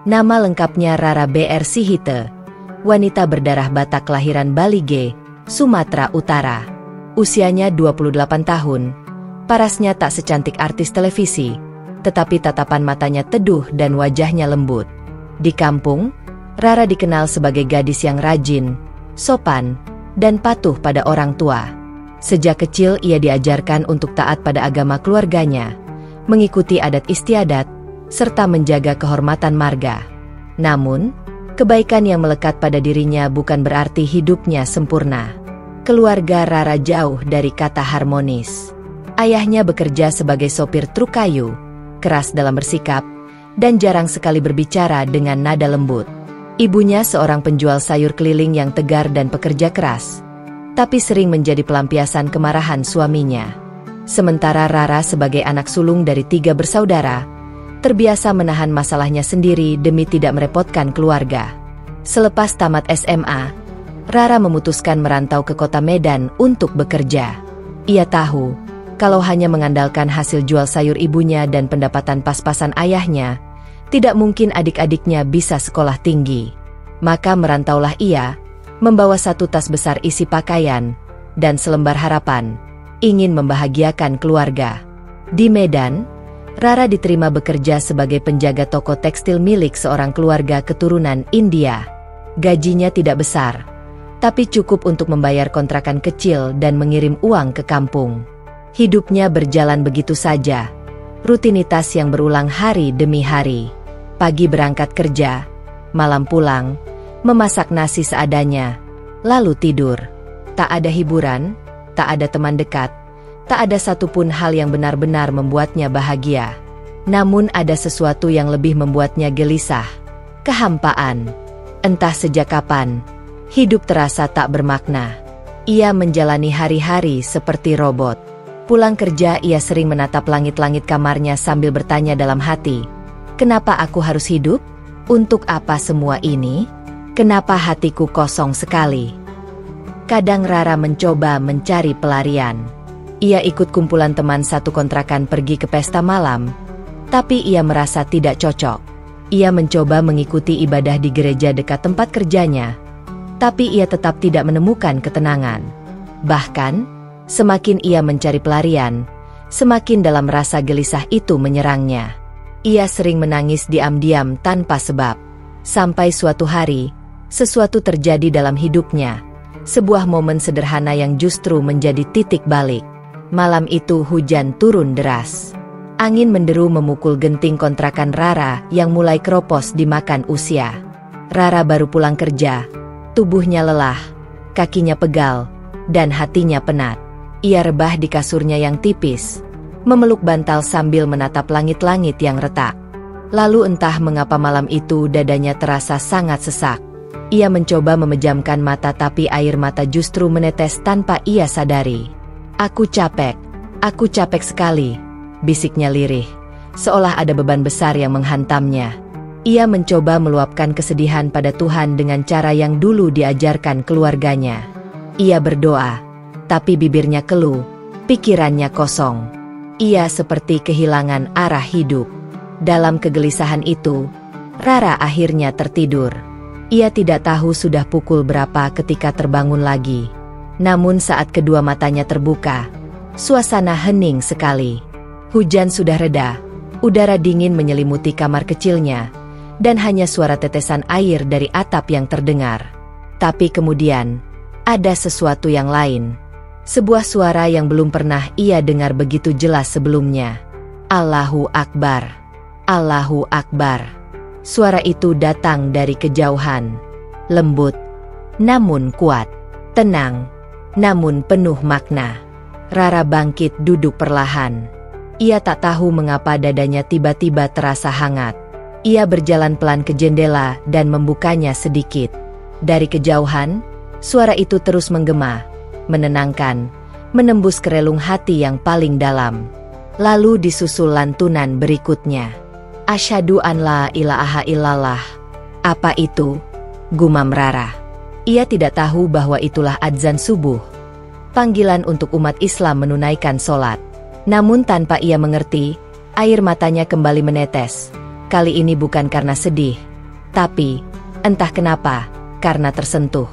Nama lengkapnya Rara BR Sihite, wanita berdarah Batak kelahiran Balige, Sumatera Utara. Usianya 28 tahun, parasnya tak secantik artis televisi, tetapi tatapan matanya teduh dan wajahnya lembut. Di kampung, Rara dikenal sebagai gadis yang rajin, sopan, dan patuh pada orang tua. Sejak kecil ia diajarkan untuk taat pada agama keluarganya, mengikuti adat istiadat, serta menjaga kehormatan marga. Namun, kebaikan yang melekat pada dirinya bukan berarti hidupnya sempurna. Keluarga Rara jauh dari kata harmonis. Ayahnya bekerja sebagai sopir truk kayu, keras dalam bersikap, dan jarang sekali berbicara dengan nada lembut. Ibunya seorang penjual sayur keliling yang tegar dan pekerja keras, tapi sering menjadi pelampiasan kemarahan suaminya. Sementara Rara sebagai anak sulung dari 3 bersaudara, terbiasa menahan masalahnya sendiri demi tidak merepotkan keluarga. Selepas tamat SMA, Rara memutuskan merantau ke kota Medan untuk bekerja. Ia tahu, kalau hanya mengandalkan hasil jual sayur ibunya dan pendapatan pas-pasan ayahnya, tidak mungkin adik-adiknya bisa sekolah tinggi. Maka merantaulah ia, membawa 1 tas besar isi pakaian, dan selembar harapan, ingin membahagiakan keluarga. Di Medan, Rara diterima bekerja sebagai penjaga toko tekstil milik seorang keluarga keturunan India. Gajinya tidak besar, tapi cukup untuk membayar kontrakan kecil dan mengirim uang ke kampung. Hidupnya berjalan begitu saja, rutinitas yang berulang hari demi hari. Pagi berangkat kerja, malam pulang, memasak nasi seadanya, lalu tidur. Tak ada hiburan, tak ada teman dekat, tak ada satupun hal yang benar-benar membuatnya bahagia. Namun ada sesuatu yang lebih membuatnya gelisah. Kehampaan. Entah sejak kapan, hidup terasa tak bermakna. Ia menjalani hari-hari seperti robot. Pulang kerja ia sering menatap langit-langit kamarnya sambil bertanya dalam hati, "Kenapa aku harus hidup? Untuk apa semua ini? Kenapa hatiku kosong sekali?" Kadang Rara mencoba mencari pelarian. Ia ikut kumpulan teman satu kontrakan pergi ke pesta malam, tapi ia merasa tidak cocok. Ia mencoba mengikuti ibadah di gereja dekat tempat kerjanya, tapi ia tetap tidak menemukan ketenangan. Bahkan, semakin ia mencari pelarian, semakin dalam rasa gelisah itu menyerangnya. Ia sering menangis diam-diam tanpa sebab. Sampai suatu hari, sesuatu terjadi dalam hidupnya. Sebuah momen sederhana yang justru menjadi titik balik. Malam itu hujan turun deras. Angin menderu memukul genting kontrakan Rara yang mulai keropos dimakan usia. Rara baru pulang kerja, tubuhnya lelah, kakinya pegal, dan hatinya penat. Ia rebah di kasurnya yang tipis, memeluk bantal sambil menatap langit-langit yang retak. Lalu entah mengapa malam itu dadanya terasa sangat sesak. Ia mencoba memejamkan mata tapi air mata justru menetes tanpa ia sadari. Aku capek sekali, bisiknya lirih, seolah ada beban besar yang menghantamnya. Ia mencoba meluapkan kesedihan pada Tuhan dengan cara yang dulu diajarkan keluarganya. Ia berdoa, tapi bibirnya keluh, pikirannya kosong. Ia seperti kehilangan arah hidup. Dalam kegelisahan itu, Rara akhirnya tertidur. Ia tidak tahu sudah pukul berapa ketika terbangun lagi. Namun saat kedua matanya terbuka, suasana hening sekali. Hujan sudah reda, udara dingin menyelimuti kamar kecilnya, dan hanya suara tetesan air dari atap yang terdengar. Tapi kemudian, ada sesuatu yang lain. Sebuah suara yang belum pernah ia dengar begitu jelas sebelumnya. Allahu Akbar. Allahu Akbar. Suara itu datang dari kejauhan. Lembut, namun kuat. Tenang, namun penuh makna. Rara bangkit duduk perlahan. Ia tak tahu mengapa dadanya tiba-tiba terasa hangat. Ia berjalan pelan ke jendela dan membukanya sedikit. Dari kejauhan, suara itu terus menggema, menenangkan, menembus ke relung hati yang paling dalam. Lalu disusul lantunan berikutnya. Asyhadu an la ilaha illallah. Apa itu? Gumam Rara. Ia tidak tahu bahwa itulah adzan subuh. Panggilan untuk umat Islam menunaikan sholat. Namun tanpa ia mengerti, air matanya kembali menetes. Kali ini bukan karena sedih, tapi, entah kenapa, karena tersentuh.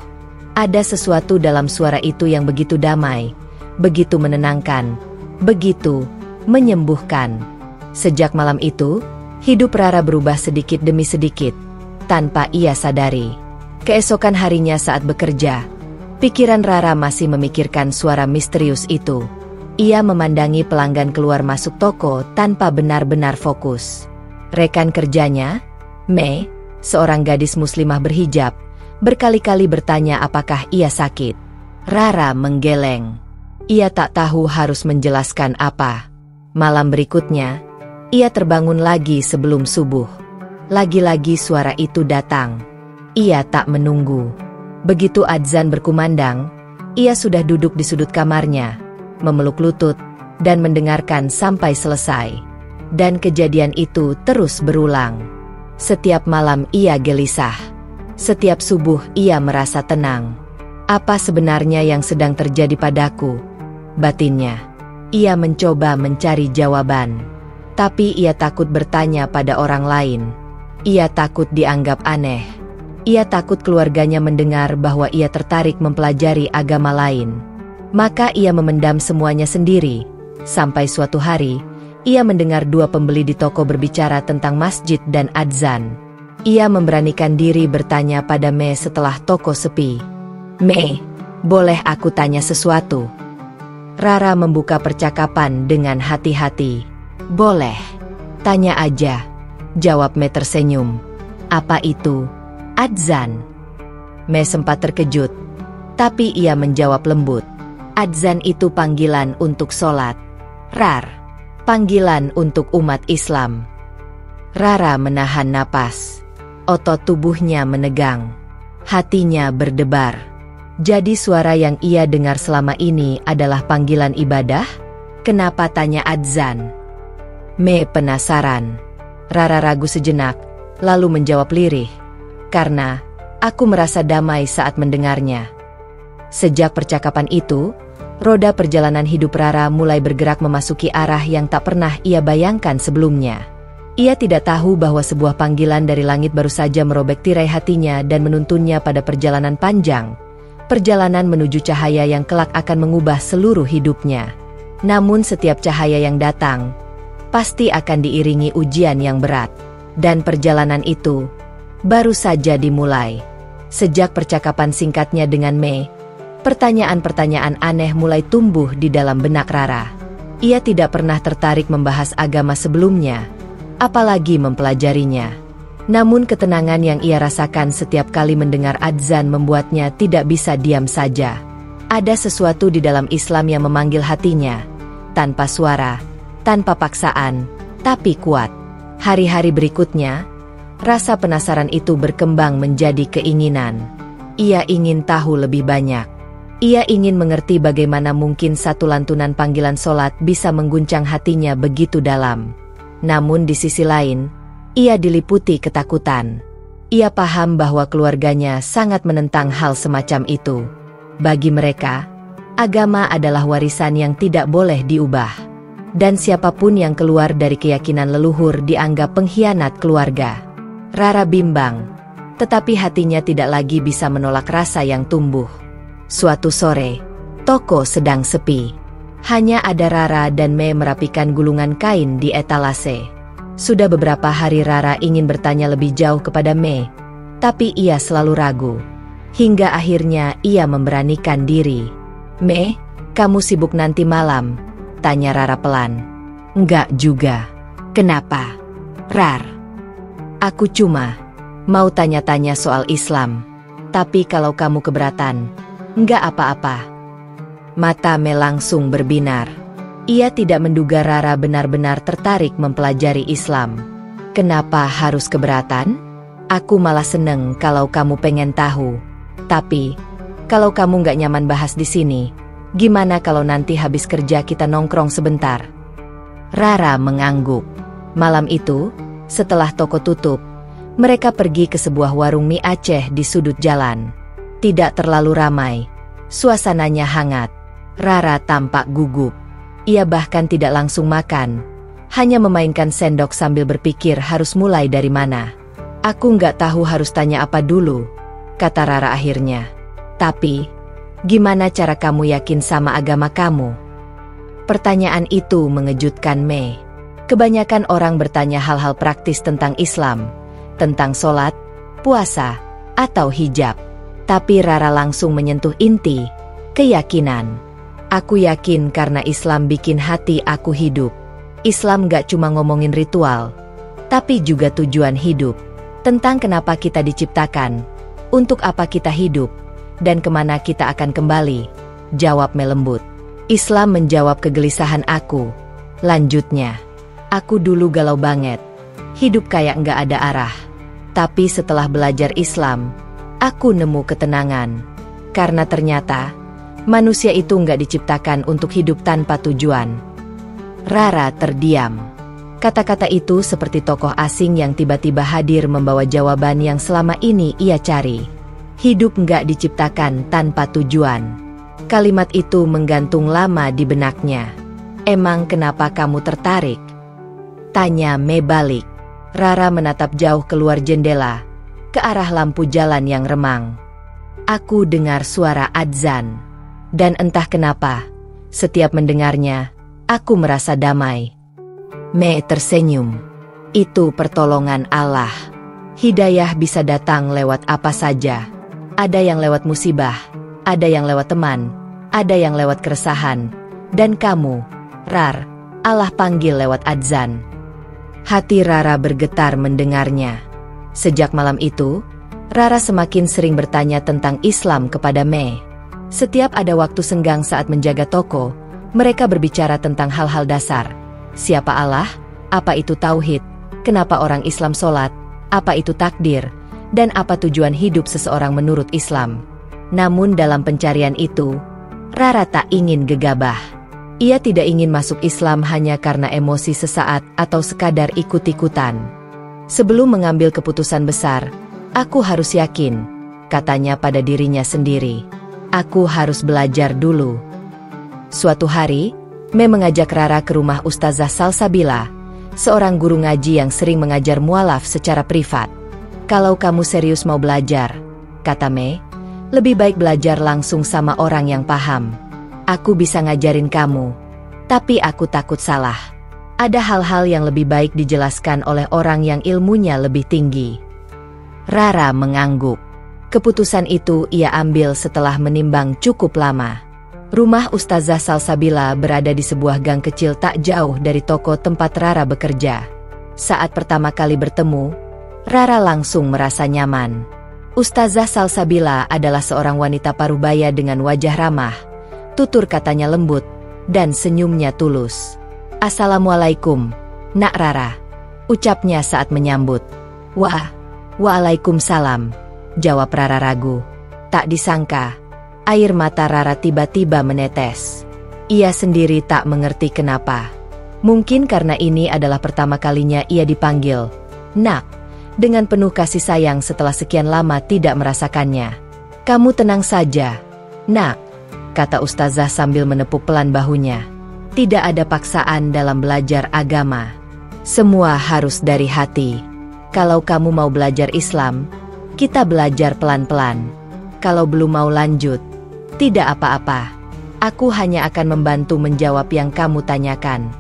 Ada sesuatu dalam suara itu yang begitu damai, begitu menenangkan, begitu menyembuhkan. Sejak malam itu, hidup Rara berubah sedikit demi sedikit, tanpa ia sadari. Keesokan harinya saat bekerja, pikiran Rara masih memikirkan suara misterius itu. Ia memandangi pelanggan keluar masuk toko tanpa benar-benar fokus. Rekan kerjanya, Mei, seorang gadis muslimah berhijab, berkali-kali bertanya apakah ia sakit. Rara menggeleng. Ia tak tahu harus menjelaskan apa. Malam berikutnya, ia terbangun lagi sebelum subuh. Lagi-lagi suara itu datang. Ia tak menunggu. Begitu adzan berkumandang, ia sudah duduk di sudut kamarnya, memeluk lutut, dan mendengarkan sampai selesai. Dan kejadian itu terus berulang. Setiap malam ia gelisah. Setiap subuh ia merasa tenang. Apa sebenarnya yang sedang terjadi padaku? Batinnya. Ia mencoba mencari jawaban. Tapi ia takut bertanya pada orang lain. Ia takut dianggap aneh. Ia takut keluarganya mendengar bahwa ia tertarik mempelajari agama lain. Maka ia memendam semuanya sendiri. Sampai suatu hari, ia mendengar dua pembeli di toko berbicara tentang masjid dan adzan. Ia memberanikan diri bertanya pada Mei setelah toko sepi. Mei, boleh aku tanya sesuatu? Rara membuka percakapan dengan hati-hati. Boleh. Tanya aja. Jawab Mei tersenyum. Apa itu? Adzan. Mei sempat terkejut. Tapi ia menjawab lembut. Adzan itu panggilan untuk sholat. Rar. Panggilan untuk umat Islam. Rara menahan napas. Otot tubuhnya menegang. Hatinya berdebar. Jadi suara yang ia dengar selama ini adalah panggilan ibadah? Kenapa tanya adzan? Mei penasaran. Rara ragu sejenak, lalu menjawab lirih. Karena, aku merasa damai saat mendengarnya. Sejak percakapan itu, roda perjalanan hidup Rara mulai bergerak memasuki arah yang tak pernah ia bayangkan sebelumnya. Ia tidak tahu bahwa sebuah panggilan dari langit baru saja merobek tirai hatinya dan menuntunnya pada perjalanan panjang. Perjalanan menuju cahaya yang kelak akan mengubah seluruh hidupnya. Namun setiap cahaya yang datang, pasti akan diiringi ujian yang berat. Dan perjalanan itu, baru saja dimulai. Sejak percakapan singkatnya dengan Mei, pertanyaan-pertanyaan aneh mulai tumbuh di dalam benak Rara. Ia tidak pernah tertarik membahas agama sebelumnya, apalagi mempelajarinya. Namun ketenangan yang ia rasakan setiap kali mendengar adzan membuatnya tidak bisa diam saja. Ada sesuatu di dalam Islam yang memanggil hatinya, tanpa suara, tanpa paksaan, tapi kuat. Hari-hari berikutnya, rasa penasaran itu berkembang menjadi keinginan. Ia ingin tahu lebih banyak. Ia ingin mengerti bagaimana mungkin satu lantunan panggilan sholat bisa mengguncang hatinya begitu dalam. Namun di sisi lain, ia diliputi ketakutan. Ia paham bahwa keluarganya sangat menentang hal semacam itu. Bagi mereka, agama adalah warisan yang tidak boleh diubah. Dan siapapun yang keluar dari keyakinan leluhur dianggap pengkhianat keluarga. Rara bimbang, tetapi hatinya tidak lagi bisa menolak rasa yang tumbuh. Suatu sore, toko sedang sepi. Hanya ada Rara dan Mei merapikan gulungan kain di etalase. Sudah beberapa hari Rara ingin bertanya lebih jauh kepada Mei, tapi ia selalu ragu. Hingga akhirnya ia memberanikan diri. Mei, kamu sibuk nanti malam? Tanya Rara pelan. Enggak juga. Kenapa? Rar. Aku cuma mau tanya-tanya soal Islam. Tapi kalau kamu keberatan, enggak apa-apa. Mata Mei langsung berbinar. Ia tidak menduga Rara benar-benar tertarik mempelajari Islam. Kenapa harus keberatan? Aku malah seneng kalau kamu pengen tahu. Tapi, kalau kamu nggak nyaman bahas di sini, Gimana kalau nanti habis kerja kita nongkrong sebentar? Rara mengangguk. Malam itu, setelah toko tutup, mereka pergi ke sebuah warung mie Aceh di sudut jalan. Tidak terlalu ramai, suasananya hangat. Rara tampak gugup. Ia bahkan tidak langsung makan, hanya memainkan sendok sambil berpikir harus mulai dari mana. Aku nggak tahu harus tanya apa dulu, kata Rara akhirnya. Tapi, gimana cara kamu yakin sama agama kamu? Pertanyaan itu mengejutkan Mei. Kebanyakan orang bertanya hal-hal praktis tentang Islam, tentang sholat, puasa, atau hijab. Tapi Rara langsung menyentuh inti, keyakinan. Aku yakin karena Islam bikin hati aku hidup. Islam gak cuma ngomongin ritual, tapi juga tujuan hidup. Tentang kenapa kita diciptakan, untuk apa kita hidup, dan kemana kita akan kembali, jawab Mei lembut. Islam menjawab kegelisahan aku. Lanjutnya, aku dulu galau banget. Hidup kayak gak ada arah. Tapi setelah belajar Islam, aku nemu ketenangan. Karena ternyata, manusia itu nggak diciptakan untuk hidup tanpa tujuan. Rara terdiam. Kata-kata itu seperti tokoh asing yang tiba-tiba hadir membawa jawaban yang selama ini ia cari. Hidup nggak diciptakan tanpa tujuan. Kalimat itu menggantung lama di benaknya. Emang kenapa kamu tertarik? Tanya Mei balik. Rara menatap jauh keluar jendela, ke arah lampu jalan yang remang. Aku dengar suara adzan. Dan entah kenapa, setiap mendengarnya, aku merasa damai. Mei tersenyum. Itu pertolongan Allah. Hidayah bisa datang lewat apa saja. Ada yang lewat musibah, ada yang lewat teman, ada yang lewat keresahan. Dan kamu, Rar, Allah panggil lewat adzan. Hati Rara bergetar mendengarnya. Sejak malam itu, Rara semakin sering bertanya tentang Islam kepada Mei. Setiap ada waktu senggang saat menjaga toko, mereka berbicara tentang hal-hal dasar. Siapa Allah? Apa itu tauhid? Kenapa orang Islam sholat? Apa itu takdir? Dan apa tujuan hidup seseorang menurut Islam? Namun dalam pencarian itu, Rara tak ingin gegabah. Ia tidak ingin masuk Islam hanya karena emosi sesaat atau sekadar ikut-ikutan. Sebelum mengambil keputusan besar, aku harus yakin, katanya pada dirinya sendiri. Aku harus belajar dulu. Suatu hari, Mei mengajak Rara ke rumah Ustazah Salsabila, seorang guru ngaji yang sering mengajar mualaf secara privat. Kalau kamu serius mau belajar, kata Mei, lebih baik belajar langsung sama orang yang paham. Aku bisa ngajarin kamu, tapi aku takut salah. Ada hal-hal yang lebih baik dijelaskan oleh orang yang ilmunya lebih tinggi. Rara mengangguk. Keputusan itu ia ambil setelah menimbang cukup lama. Rumah Ustazah Salsabila berada di sebuah gang kecil tak jauh dari toko tempat Rara bekerja. Saat pertama kali bertemu, Rara langsung merasa nyaman. Ustazah Salsabila adalah seorang wanita parubaya dengan wajah ramah. Tutur katanya lembut, dan senyumnya tulus. Assalamualaikum, Nak Rara, ucapnya saat menyambut. Waalaikumsalam, jawab Rara ragu. Tak disangka, air mata Rara tiba-tiba menetes. Ia sendiri tak mengerti kenapa. Mungkin karena ini adalah pertama kalinya ia dipanggil Nak, dengan penuh kasih sayang setelah sekian lama tidak merasakannya. Kamu tenang saja, Nak, kata Ustazah sambil menepuk pelan bahunya. Tidak ada paksaan dalam belajar agama. Semua harus dari hati. Kalau kamu mau belajar Islam, kita belajar pelan-pelan. Kalau belum mau lanjut, tidak apa-apa. Aku hanya akan membantu menjawab yang kamu tanyakan.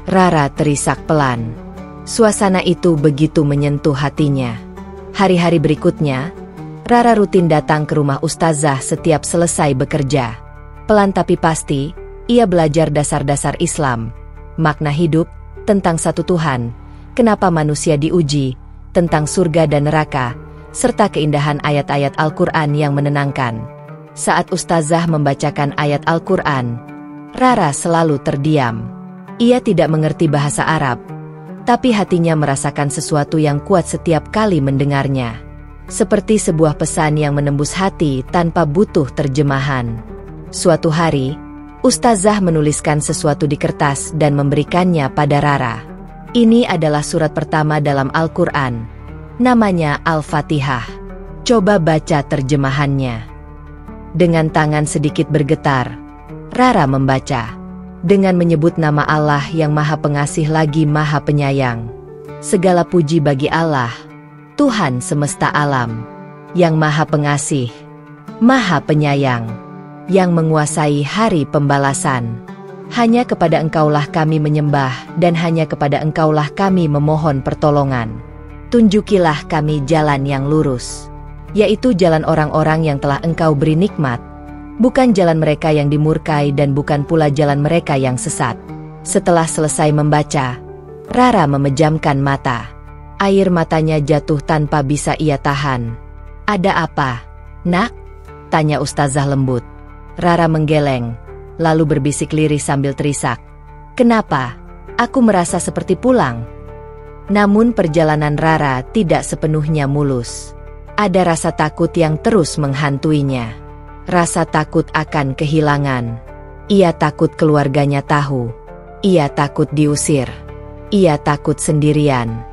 Rara terisak pelan. Suasana itu begitu menyentuh hatinya. Hari-hari berikutnya, Rara rutin datang ke rumah Ustazah setiap selesai bekerja. Pelan tapi pasti, ia belajar dasar-dasar Islam, makna hidup, tentang satu Tuhan, kenapa manusia diuji, tentang surga dan neraka, serta keindahan ayat-ayat Al-Quran yang menenangkan. Saat Ustazah membacakan ayat Al-Quran, Rara selalu terdiam. Ia tidak mengerti bahasa Arab, tapi hatinya merasakan sesuatu yang kuat setiap kali mendengarnya. Seperti sebuah pesan yang menembus hati tanpa butuh terjemahan. Suatu hari, Ustazah menuliskan sesuatu di kertas dan memberikannya pada Rara. Ini adalah surat pertama dalam Al-Quran. Namanya Al-Fatihah. Coba baca terjemahannya. Dengan tangan sedikit bergetar, Rara membaca. Dengan menyebut nama Allah yang Maha Pengasih lagi Maha Penyayang. Segala puji bagi Allah, Tuhan semesta alam, yang Maha Pengasih, Maha Penyayang, yang menguasai hari pembalasan. Hanya kepada Engkaulah kami menyembah dan hanya kepada Engkaulah kami memohon pertolongan. Tunjukilah kami jalan yang lurus, yaitu jalan orang-orang yang telah Engkau beri nikmat, bukan jalan mereka yang dimurkai dan bukan pula jalan mereka yang sesat. Setelah selesai membaca, Rara memejamkan mata. Air matanya jatuh tanpa bisa ia tahan. Ada apa, nak? Tanya Ustazah lembut. Rara menggeleng, lalu berbisik lirih sambil terisak. Kenapa? Aku merasa seperti pulang. Namun perjalanan Rara tidak sepenuhnya mulus. Ada rasa takut yang terus menghantuinya. Rasa takut akan kehilangan. Ia takut keluarganya tahu. Ia takut diusir. Ia takut sendirian.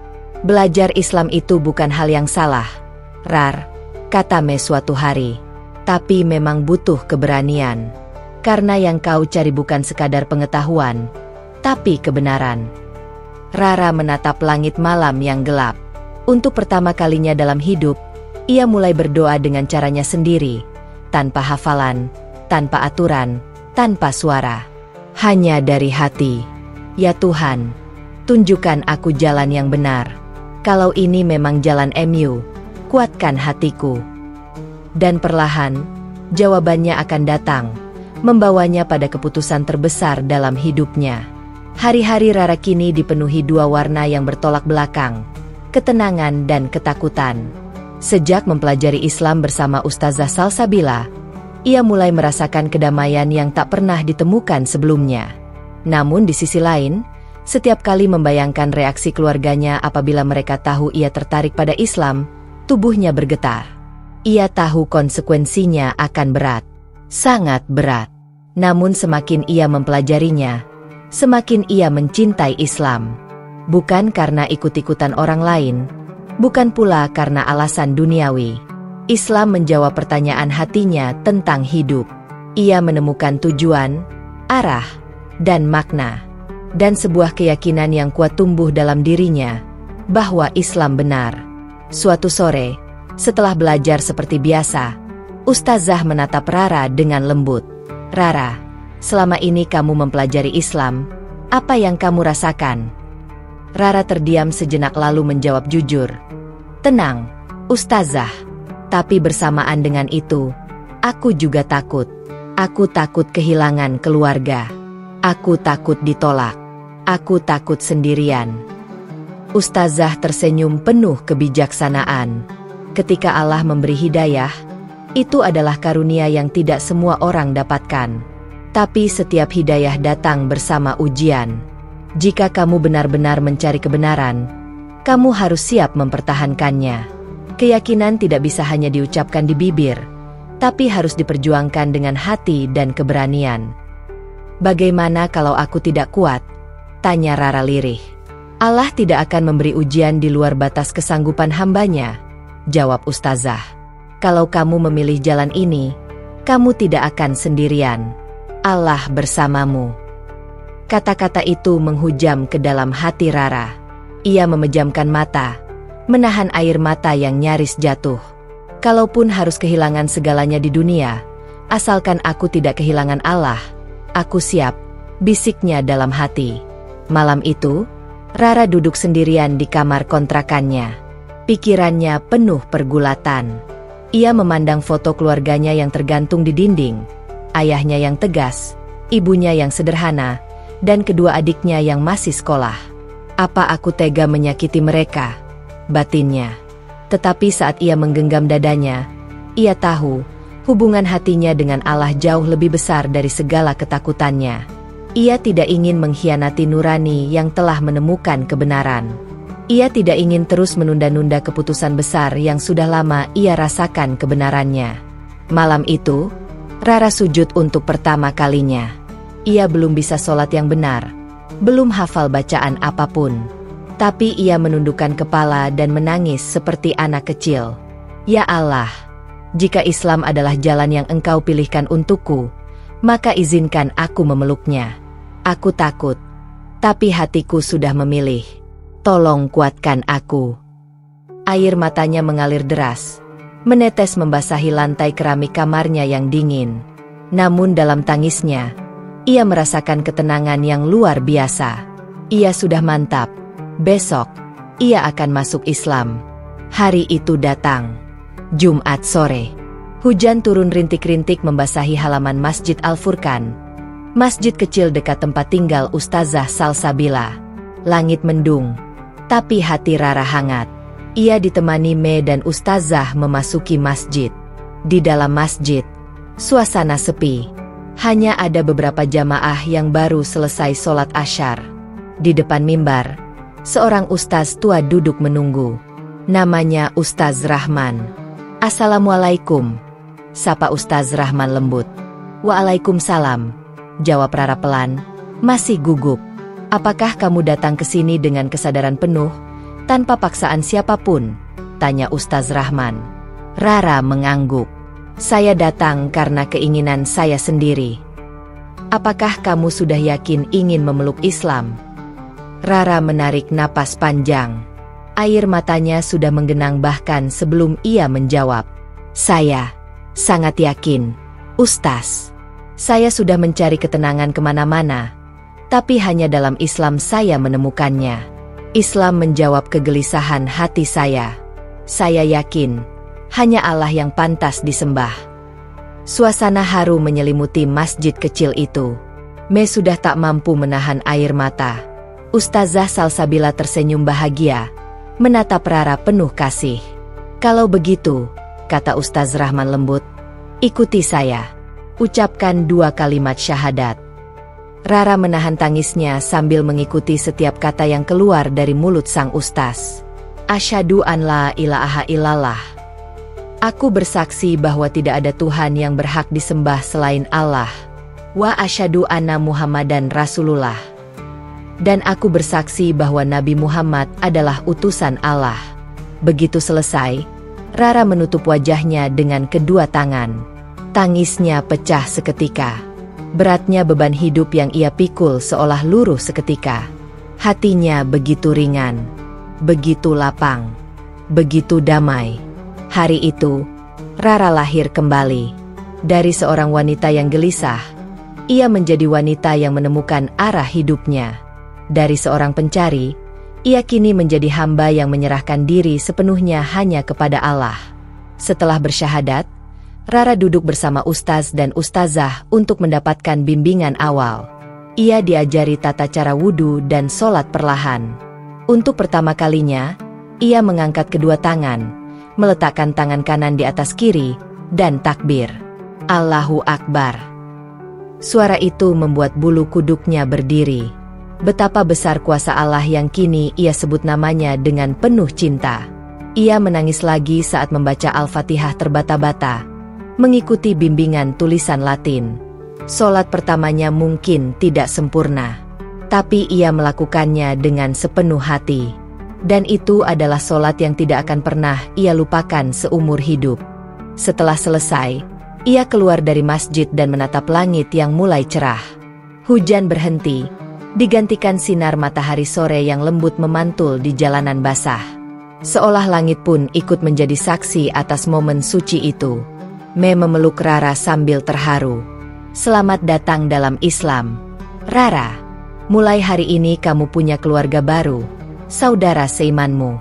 Belajar Islam itu bukan hal yang salah, Rar, kata Me suatu hari. Tapi memang butuh keberanian. Karena yang kau cari bukan sekadar pengetahuan, tapi kebenaran. Rara menatap langit malam yang gelap. Untuk pertama kalinya dalam hidup, ia mulai berdoa dengan caranya sendiri. Tanpa hafalan, tanpa aturan, tanpa suara. Hanya dari hati. Ya Tuhan, tunjukkan aku jalan yang benar. Kalau ini memang jalan MU, kuatkan hatiku. Dan perlahan, jawabannya akan datang, membawanya pada keputusan terbesar dalam hidupnya. Hari-hari Rara kini dipenuhi dua warna yang bertolak belakang, ketenangan dan ketakutan. Sejak mempelajari Islam bersama Ustazah Salsabila, ia mulai merasakan kedamaian yang tak pernah ditemukan sebelumnya. Namun di sisi lain, setiap kali membayangkan reaksi keluarganya apabila mereka tahu ia tertarik pada Islam, tubuhnya bergetar. Ia tahu konsekuensinya akan berat, sangat berat. Namun semakin ia mempelajarinya, semakin ia mencintai Islam. Bukan karena ikut-ikutan orang lain, bukan pula karena alasan duniawi. Islam menjawab pertanyaan hatinya tentang hidup. Ia menemukan tujuan, arah, dan makna. Dan sebuah keyakinan yang kuat tumbuh dalam dirinya, bahwa Islam benar. Suatu sore, setelah belajar seperti biasa, Ustazah menatap Rara dengan lembut. Rara, selama ini kamu mempelajari Islam, apa yang kamu rasakan? Rara terdiam sejenak lalu menjawab jujur. Tenang, Ustazah. Tapi bersamaan dengan itu, aku juga takut. Aku takut kehilangan keluarga. Aku takut ditolak. Aku takut sendirian. Ustazah tersenyum penuh kebijaksanaan. Ketika Allah memberi hidayah, itu adalah karunia yang tidak semua orang dapatkan. Tapi setiap hidayah datang bersama ujian. Jika kamu benar-benar mencari kebenaran, kamu harus siap mempertahankannya. Keyakinan tidak bisa hanya diucapkan di bibir, tapi harus diperjuangkan dengan hati dan keberanian. Bagaimana kalau aku tidak kuat? Tanya Rara lirih. Allah tidak akan memberi ujian di luar batas kesanggupan hambanya, jawab Ustazah. Kalau kamu memilih jalan ini, kamu tidak akan sendirian. Allah bersamamu. Kata-kata itu menghujam ke dalam hati Rara. Ia memejamkan mata, menahan air mata yang nyaris jatuh. Kalaupun harus kehilangan segalanya di dunia, asalkan aku tidak kehilangan Allah, aku siap, bisiknya dalam hati. Malam itu, Rara duduk sendirian di kamar kontrakannya. Pikirannya penuh pergulatan. Ia memandang foto keluarganya yang tergantung di dinding. Ayahnya yang tegas, ibunya yang sederhana, dan kedua adiknya yang masih sekolah. Apa aku tega menyakiti mereka? Batinnya. Tetapi saat ia menggenggam dadanya, ia tahu, hubungan hatinya dengan Allah jauh lebih besar dari segala ketakutannya. Ia tidak ingin mengkhianati nurani yang telah menemukan kebenaran. Ia tidak ingin terus menunda-nunda keputusan besar yang sudah lama ia rasakan kebenarannya. Malam itu, Rara sujud untuk pertama kalinya. Ia belum bisa sholat yang benar, belum hafal bacaan apapun. Tapi ia menundukkan kepala dan menangis seperti anak kecil. Ya Allah, jika Islam adalah jalan yang Engkau pilihkan untukku, maka izinkan aku memeluknya. Aku takut, tapi hatiku sudah memilih. Tolong kuatkan aku. Air matanya mengalir deras, menetes membasahi lantai keramik kamarnya yang dingin. Namun dalam tangisnya, ia merasakan ketenangan yang luar biasa. Ia sudah mantap. Besok, ia akan masuk Islam. Hari itu datang. Jumat sore. Hujan turun rintik-rintik membasahi halaman Masjid Al-Furqan. Masjid kecil dekat tempat tinggal Ustazah Salsabila. Langit mendung, tapi hati Rara hangat. Ia ditemani Me dan Ustazah memasuki masjid. Di dalam masjid, suasana sepi. Hanya ada beberapa jamaah yang baru selesai sholat asyar. Di depan mimbar, seorang ustaz tua duduk menunggu. Namanya Ustaz Rahman. Assalamualaikum, sapa Ustaz Rahman lembut. Waalaikumsalam, jawab Rara pelan, masih gugup. Apakah kamu datang ke sini dengan kesadaran penuh, tanpa paksaan siapapun? Tanya Ustaz Rahman. Rara mengangguk. Saya datang karena keinginan saya sendiri. Apakah kamu sudah yakin ingin memeluk Islam? Rara menarik napas panjang. Air matanya sudah menggenang bahkan sebelum ia menjawab. Saya sangat yakin, Ustaz. Saya sudah mencari ketenangan kemana-mana, tapi hanya dalam Islam saya menemukannya. Islam menjawab kegelisahan hati saya. Saya yakin, hanya Allah yang pantas disembah. Suasana haru menyelimuti masjid kecil itu. Me sudah tak mampu menahan air mata. Ustazah Salsabila tersenyum bahagia, menatap Rara penuh kasih. Kalau begitu, kata Ustaz Rahman lembut, ikuti saya. Ucapkan 2 kalimat syahadat. Rara menahan tangisnya sambil mengikuti setiap kata yang keluar dari mulut sang ustaz. Asyhadu an la ilaha illallah. Aku bersaksi bahwa tidak ada Tuhan yang berhak disembah selain Allah. Wa asyhadu anna Muhammadan Rasulullah. Dan aku bersaksi bahwa Nabi Muhammad adalah utusan Allah. Begitu selesai, Rara menutup wajahnya dengan kedua tangan. Tangisnya pecah seketika. Beratnya beban hidup yang ia pikul seolah luruh seketika. Hatinya begitu ringan, begitu lapang, begitu damai. Hari itu, Rara lahir kembali. Dari seorang wanita yang gelisah, ia menjadi wanita yang menemukan arah hidupnya. Dari seorang pencari, ia kini menjadi hamba yang menyerahkan diri sepenuhnya hanya kepada Allah. Setelah bersyahadat, Rara duduk bersama ustaz dan ustazah untuk mendapatkan bimbingan awal. Ia diajari tata cara wudhu dan sholat perlahan. Untuk pertama kalinya, ia mengangkat kedua tangan, meletakkan tangan kanan di atas kiri, dan takbir. Allahu Akbar. Suara itu membuat bulu kuduknya berdiri. Betapa besar kuasa Allah yang kini ia sebut namanya dengan penuh cinta. Ia menangis lagi saat membaca Al-Fatihah terbata-bata, mengikuti bimbingan tulisan Latin. Sholat pertamanya mungkin tidak sempurna, tapi ia melakukannya dengan sepenuh hati. Dan itu adalah sholat yang tidak akan pernah ia lupakan seumur hidup. Setelah selesai, ia keluar dari masjid dan menatap langit yang mulai cerah. Hujan berhenti, digantikan sinar matahari sore yang lembut memantul di jalanan basah. Seolah langit pun ikut menjadi saksi atas momen suci itu. Me memeluk Rara sambil terharu. Selamat datang dalam Islam, Rara. Mulai hari ini kamu punya keluarga baru, saudara seimanmu.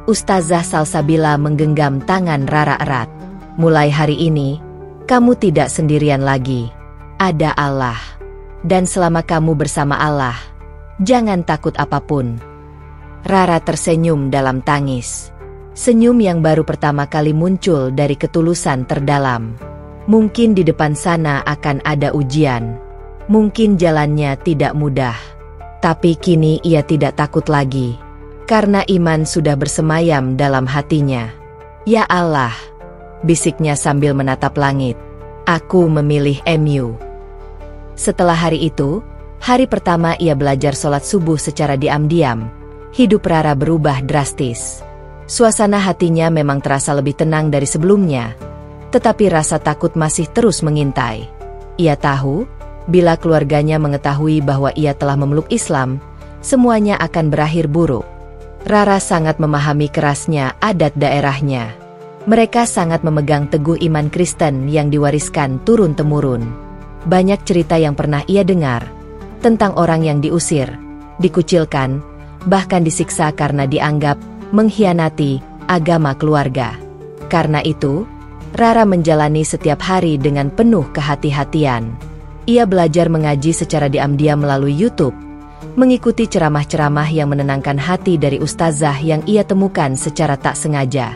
Ustazah Salsabila menggenggam tangan Rara erat. Mulai hari ini, kamu tidak sendirian lagi. Ada Allah. Dan selama kamu bersama Allah, jangan takut apapun. Rara tersenyum dalam tangis. Senyum yang baru pertama kali muncul dari ketulusan terdalam. Mungkin di depan sana akan ada ujian. Mungkin jalannya tidak mudah. Tapi kini ia tidak takut lagi. Karena iman sudah bersemayam dalam hatinya. Ya Allah, bisiknya sambil menatap langit. Aku memilih MU. Setelah hari itu, hari pertama ia belajar sholat subuh secara diam-diam. Hidup Rara berubah drastis. Suasana hatinya memang terasa lebih tenang dari sebelumnya, tetapi rasa takut masih terus mengintai. Ia tahu, bila keluarganya mengetahui bahwa ia telah memeluk Islam, semuanya akan berakhir buruk. Rara sangat memahami kerasnya adat daerahnya. Mereka sangat memegang teguh iman Kristen yang diwariskan turun-temurun. Banyak cerita yang pernah ia dengar tentang orang yang diusir, dikucilkan, bahkan disiksa karena dianggap mengkhianati agama keluarga. Karena itu, Rara menjalani setiap hari dengan penuh kehati-hatian. Ia belajar mengaji secara diam-diam melalui YouTube, mengikuti ceramah-ceramah yang menenangkan hati dari ustazah yang ia temukan secara tak sengaja.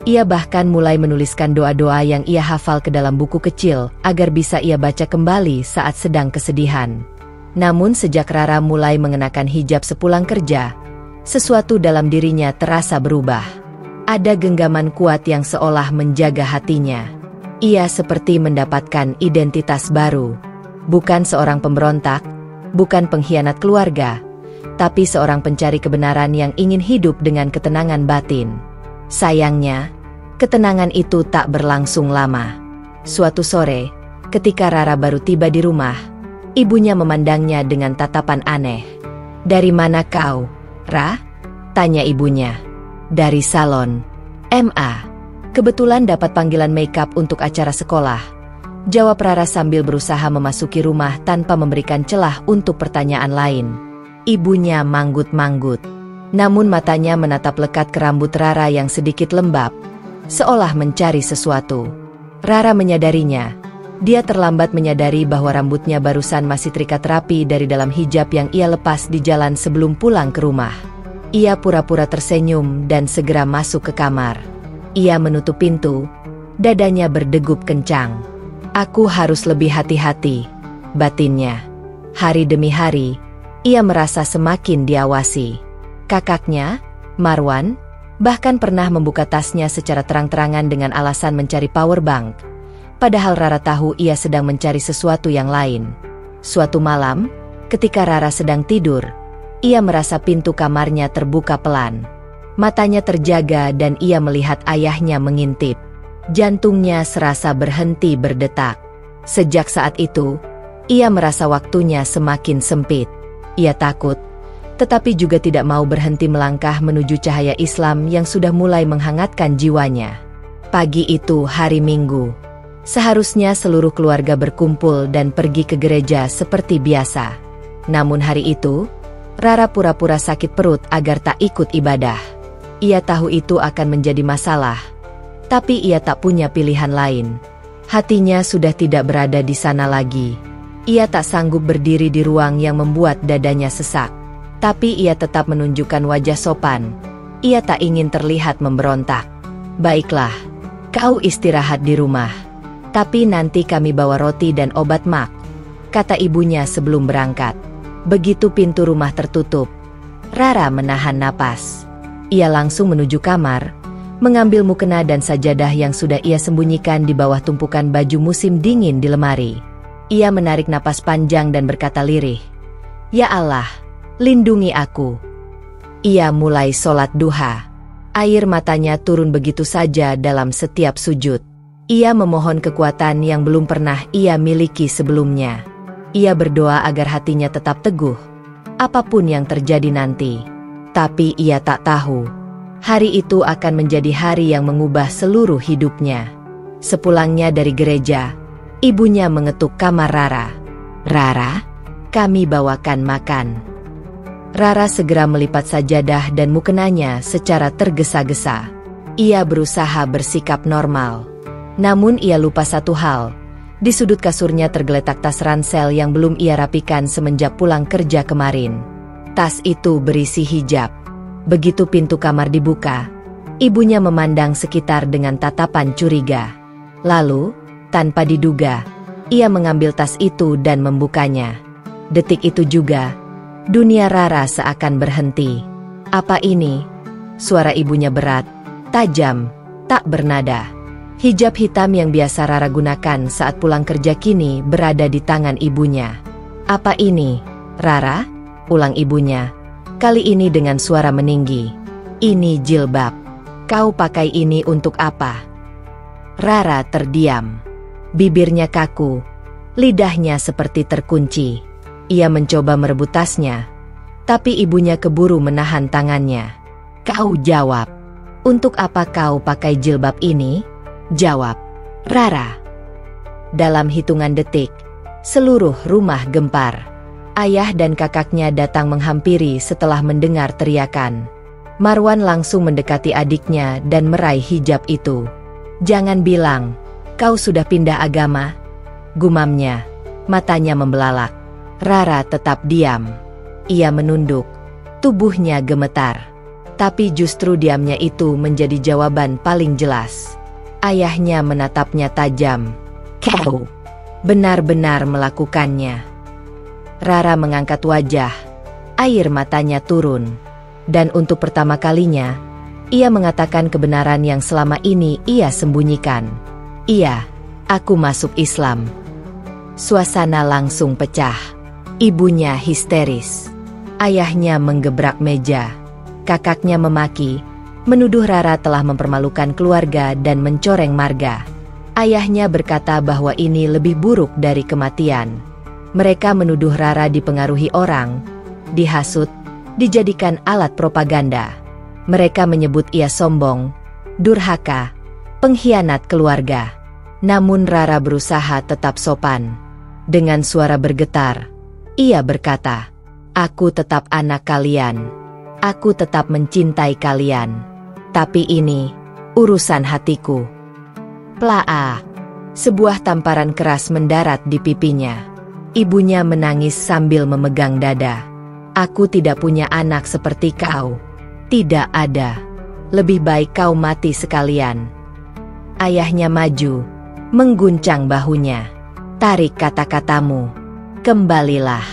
Ia bahkan mulai menuliskan doa-doa yang ia hafal ke dalam buku kecil agar bisa ia baca kembali saat sedang kesedihan. Namun sejak Rara mulai mengenakan hijab sepulang kerja, sesuatu dalam dirinya terasa berubah. Ada genggaman kuat yang seolah menjaga hatinya. Ia seperti mendapatkan identitas baru. Bukan seorang pemberontak, bukan pengkhianat keluarga, tapi seorang pencari kebenaran yang ingin hidup dengan ketenangan batin. Sayangnya, ketenangan itu tak berlangsung lama. Suatu sore, ketika Rara baru tiba di rumah, ibunya memandangnya dengan tatapan aneh. "Dari mana kau, Ra?" tanya ibunya. "Dari salon MA. Kebetulan dapat panggilan makeup untuk acara sekolah," jawab Rara sambil berusaha memasuki rumah tanpa memberikan celah untuk pertanyaan lain. Ibunya manggut-manggut, namun matanya menatap lekat ke rambut Rara yang sedikit lembab, seolah mencari sesuatu. Rara menyadarinya. Dia terlambat menyadari bahwa rambutnya barusan masih terikat rapi dari dalam hijab yang ia lepas di jalan sebelum pulang ke rumah. Ia pura-pura tersenyum dan segera masuk ke kamar. Ia menutup pintu, dadanya berdegup kencang. "Aku harus lebih hati-hati," batinnya. Hari demi hari, ia merasa semakin diawasi. Kakaknya, Marwan, bahkan pernah membuka tasnya secara terang-terangan dengan alasan mencari power bank. Padahal Rara tahu ia sedang mencari sesuatu yang lain. Suatu malam, ketika Rara sedang tidur, ia merasa pintu kamarnya terbuka pelan. Matanya terjaga dan ia melihat ayahnya mengintip. Jantungnya serasa berhenti berdetak. Sejak saat itu, ia merasa waktunya semakin sempit. Ia takut, tetapi juga tidak mau berhenti melangkah menuju cahaya Islam yang sudah mulai menghangatkan jiwanya. Pagi itu hari Minggu. Seharusnya seluruh keluarga berkumpul dan pergi ke gereja seperti biasa. Namun hari itu, Rara pura-pura sakit perut agar tak ikut ibadah. Ia tahu itu akan menjadi masalah, tapi ia tak punya pilihan lain. Hatinya sudah tidak berada di sana lagi. Ia tak sanggup berdiri di ruang yang membuat dadanya sesak. Tapi ia tetap menunjukkan wajah sopan. Ia tak ingin terlihat memberontak. "Baiklah, kau istirahat di rumah. Tapi nanti kami bawa roti dan obat mak," kata ibunya sebelum berangkat. Begitu pintu rumah tertutup, Rara menahan napas. Ia langsung menuju kamar, mengambil mukena dan sajadah yang sudah ia sembunyikan di bawah tumpukan baju musim dingin di lemari. Ia menarik napas panjang dan berkata lirih, "Ya Allah, lindungi aku." Ia mulai sholat duha. Air matanya turun begitu saja dalam setiap sujud. Ia memohon kekuatan yang belum pernah ia miliki sebelumnya. Ia berdoa agar hatinya tetap teguh, apapun yang terjadi nanti. Tapi ia tak tahu, hari itu akan menjadi hari yang mengubah seluruh hidupnya. Sepulangnya dari gereja, ibunya mengetuk kamar Rara. "Rara, kami bawakan makan." Rara segera melipat sajadah dan mukenanya secara tergesa-gesa. Ia berusaha bersikap normal. Namun ia lupa satu hal. Di sudut kasurnya tergeletak tas ransel yang belum ia rapikan semenjak pulang kerja kemarin. Tas itu berisi hijab. Begitu pintu kamar dibuka, ibunya memandang sekitar dengan tatapan curiga. Lalu, tanpa diduga, ia mengambil tas itu dan membukanya. Detik itu juga, dunia Rara seakan berhenti. "Apa ini?" Suara ibunya berat, tajam, tak bernada. Hijab hitam yang biasa Rara gunakan saat pulang kerja kini berada di tangan ibunya. "Apa ini, Rara?" ulang ibunya. Kali ini dengan suara meninggi. "Ini jilbab. Kau pakai ini untuk apa?" Rara terdiam. Bibirnya kaku. Lidahnya seperti terkunci. Ia mencoba merebut tasnya. Tapi ibunya keburu menahan tangannya. "Kau jawab. Untuk apa kau pakai jilbab ini? Jawab, Rara." Dalam hitungan detik, seluruh rumah gempar. Ayah dan kakaknya datang menghampiri setelah mendengar teriakan. Marwan langsung mendekati adiknya dan meraih hijab itu. "Jangan bilang, kau sudah pindah agama," gumamnya. Matanya membelalak. Rara tetap diam. Ia menunduk. Tubuhnya gemetar. Tapi justru diamnya itu menjadi jawaban paling jelas. Ayahnya menatapnya tajam. "Kau benar-benar melakukannya." Rara mengangkat wajah. Air matanya turun. Dan untuk pertama kalinya, ia mengatakan kebenaran yang selama ini ia sembunyikan. "Iya, aku masuk Islam." Suasana langsung pecah. Ibunya histeris. Ayahnya menggebrak meja. Kakaknya memaki, menuduh Rara telah mempermalukan keluarga dan mencoreng marga. Ayahnya berkata bahwa ini lebih buruk dari kematian. Mereka menuduh Rara dipengaruhi orang, dihasut, dijadikan alat propaganda. Mereka menyebut ia sombong, durhaka, pengkhianat keluarga. Namun Rara berusaha tetap sopan. Dengan suara bergetar, ia berkata, "Aku tetap anak kalian. Aku tetap mencintai kalian. Tapi ini urusan hatiku." Plaa. Sebuah tamparan keras mendarat di pipinya. Ibunya menangis sambil memegang dada. "Aku tidak punya anak seperti kau. Tidak ada. Lebih baik kau mati sekalian." Ayahnya maju, mengguncang bahunya. "Tarik kata-katamu. Kembalilah.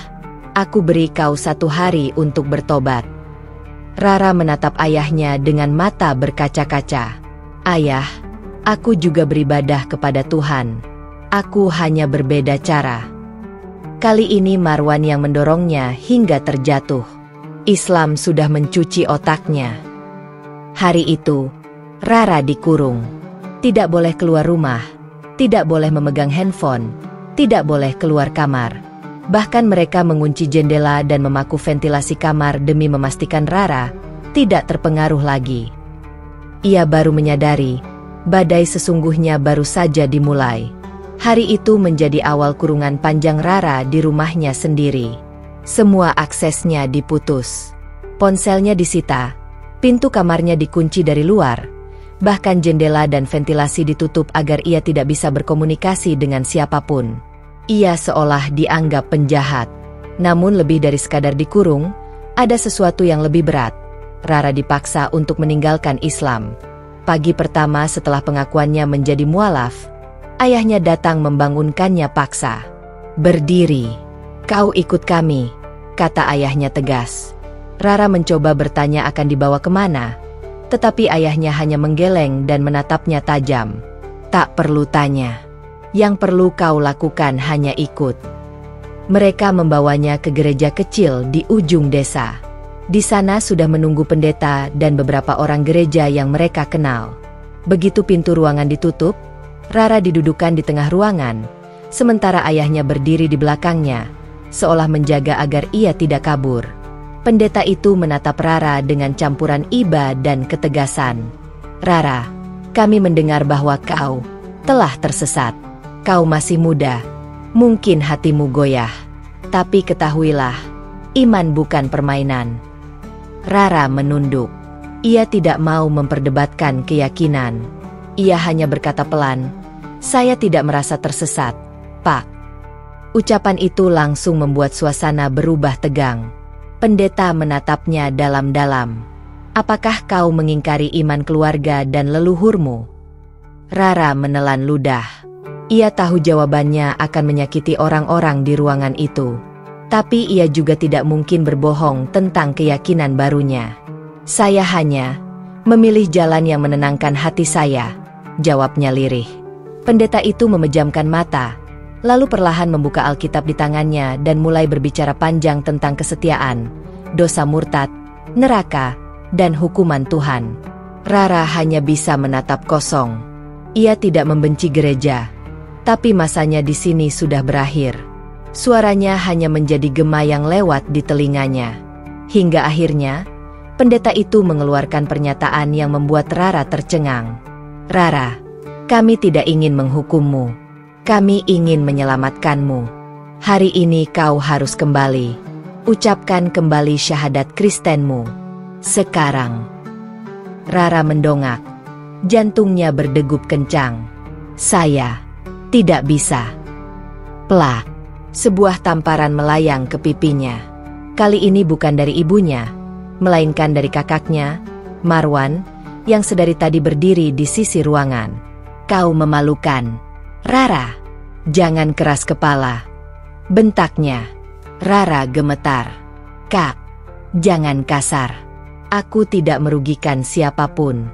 Aku beri kau 1 hari untuk bertobat." Rara menatap ayahnya dengan mata berkaca-kaca. "Ayah, aku juga beribadah kepada Tuhan. Aku hanya berbeda cara." Kali ini Marwan yang mendorongnya hingga terjatuh. Islam sudah mencuci otaknya. Hari itu, Rara dikurung. Tidak boleh keluar rumah, tidak boleh memegang handphone, tidak boleh keluar kamar. Bahkan mereka mengunci jendela dan memaku ventilasi kamar demi memastikan Rara tidak terpengaruh lagi. Ia baru menyadari, badai sesungguhnya baru saja dimulai. Hari itu menjadi awal kurungan panjang Rara di rumahnya sendiri. Semua aksesnya diputus. Ponselnya disita, pintu kamarnya dikunci dari luar, bahkan jendela dan ventilasi ditutup agar ia tidak bisa berkomunikasi dengan siapapun. Ia seolah dianggap penjahat. Namun lebih dari sekadar dikurung, ada sesuatu yang lebih berat. Rara dipaksa untuk meninggalkan Islam. Pagi pertama setelah pengakuannya menjadi mualaf, ayahnya datang membangunkannya paksa. "Berdiri. Kau ikut kami," kata ayahnya tegas. Rara mencoba bertanya akan dibawa kemana, tetapi ayahnya hanya menggeleng dan menatapnya tajam. "Tak perlu tanya. Yang perlu kau lakukan hanya ikut." Mereka membawanya ke gereja kecil di ujung desa. Di sana sudah menunggu pendeta dan beberapa orang gereja yang mereka kenal. Begitu pintu ruangan ditutup, Rara didudukan di tengah ruangan, sementara ayahnya berdiri di belakangnya, seolah menjaga agar ia tidak kabur. Pendeta itu menatap Rara dengan campuran iba dan ketegasan. "Rara, kami mendengar bahwa kau telah tersesat. Kau masih muda, mungkin hatimu goyah. Tapi ketahuilah, iman bukan permainan." Rara menunduk. Ia tidak mau memperdebatkan keyakinan. Ia hanya berkata pelan, "Saya tidak merasa tersesat, Pak." Ucapan itu langsung membuat suasana berubah tegang. Pendeta menatapnya dalam-dalam. "Apakah kau mengingkari iman keluarga dan leluhurmu?" Rara menelan ludah. Ia tahu jawabannya akan menyakiti orang-orang di ruangan itu. Tapi ia juga tidak mungkin berbohong tentang keyakinan barunya. "Saya hanya memilih jalan yang menenangkan hati saya," jawabnya lirih. Pendeta itu memejamkan mata, lalu perlahan membuka Alkitab di tangannya dan mulai berbicara panjang tentang kesetiaan, dosa murtad, neraka, dan hukuman Tuhan. Rara hanya bisa menatap kosong. Ia tidak membenci gereja, tapi masanya di sini sudah berakhir. Suaranya hanya menjadi gema yang lewat di telinganya. Hingga akhirnya, pendeta itu mengeluarkan pernyataan yang membuat Rara tercengang. Rara, kami tidak ingin menghukummu. Kami ingin menyelamatkanmu. Hari ini kau harus kembali. Ucapkan kembali syahadat Kristenmu. Sekarang. Rara mendongak. Jantungnya berdegup kencang. Saya tidak bisa. Plak. Sebuah tamparan melayang ke pipinya. Kali ini bukan dari ibunya, melainkan dari kakaknya, Marwan, yang sedari tadi berdiri di sisi ruangan. Kau memalukan. Rara, jangan keras kepala. Bentaknya. Rara gemetar. Kak, jangan kasar. Aku tidak merugikan siapapun.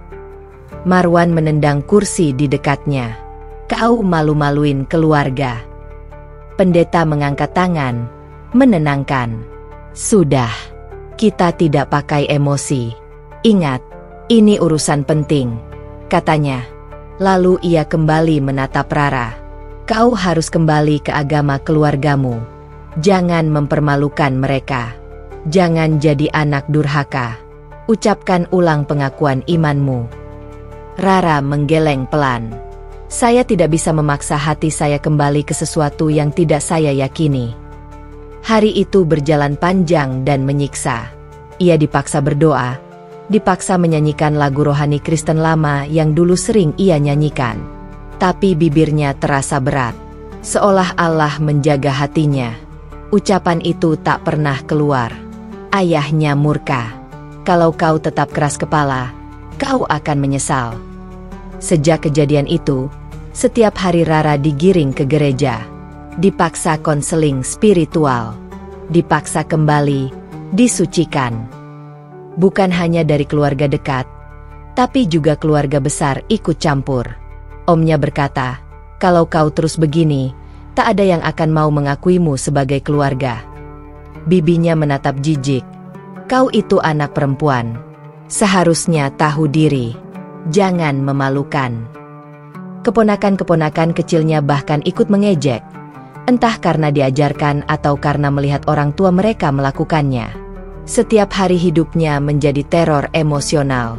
Marwan menendang kursi di dekatnya. Kau malu-maluin keluarga. Pendeta mengangkat tangan, menenangkan. Sudah, kita tidak pakai emosi. Ingat, ini urusan penting, katanya. Lalu ia kembali menatap Rara. Kau harus kembali ke agama keluargamu. Jangan mempermalukan mereka. Jangan jadi anak durhaka. Ucapkan ulang pengakuan imanmu. Rara menggeleng pelan. Saya tidak bisa memaksa hati saya kembali ke sesuatu yang tidak saya yakini. Hari itu berjalan panjang dan menyiksa. Ia dipaksa berdoa, dipaksa menyanyikan lagu rohani Kristen lama yang dulu sering ia nyanyikan. Tapi bibirnya terasa berat, seolah Allah menjaga hatinya. Ucapan itu tak pernah keluar. Ayahnya murka. Kalau kau tetap keras kepala, kau akan menyesal. Sejak kejadian itu, setiap hari Rara digiring ke gereja. Dipaksa konseling spiritual. Dipaksa kembali, disucikan. Bukan hanya dari keluarga dekat, tapi juga keluarga besar ikut campur. Omnya berkata, kalau kau terus begini, tak ada yang akan mau mengakuimu sebagai keluarga. Bibinya menatap jijik. Kau itu anak perempuan. Seharusnya tahu diri. Jangan memalukan. Keponakan-keponakan kecilnya bahkan ikut mengejek. Entah karena diajarkan atau karena melihat orang tua mereka melakukannya. Setiap hari hidupnya menjadi teror emosional.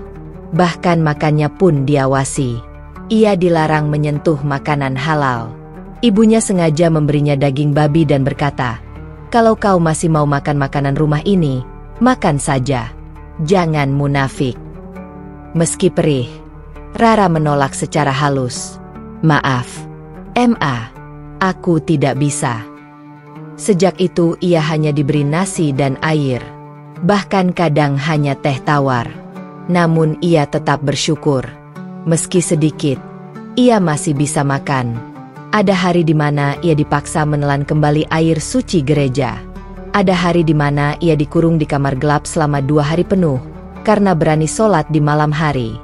Bahkan makannya pun diawasi. Ia dilarang menyentuh makanan halal. Ibunya sengaja memberinya daging babi dan berkata, kalau kau masih mau makan makanan rumah ini, makan saja. Jangan munafik. Meski perih, Rara menolak secara halus. Maaf, Ma, aku tidak bisa. Sejak itu ia hanya diberi nasi dan air. Bahkan kadang hanya teh tawar. Namun ia tetap bersyukur. Meski sedikit, ia masih bisa makan. Ada hari di mana ia dipaksa menelan kembali air suci gereja. Ada hari di mana ia dikurung di kamar gelap selama 2 hari penuh, karena berani sholat di malam hari.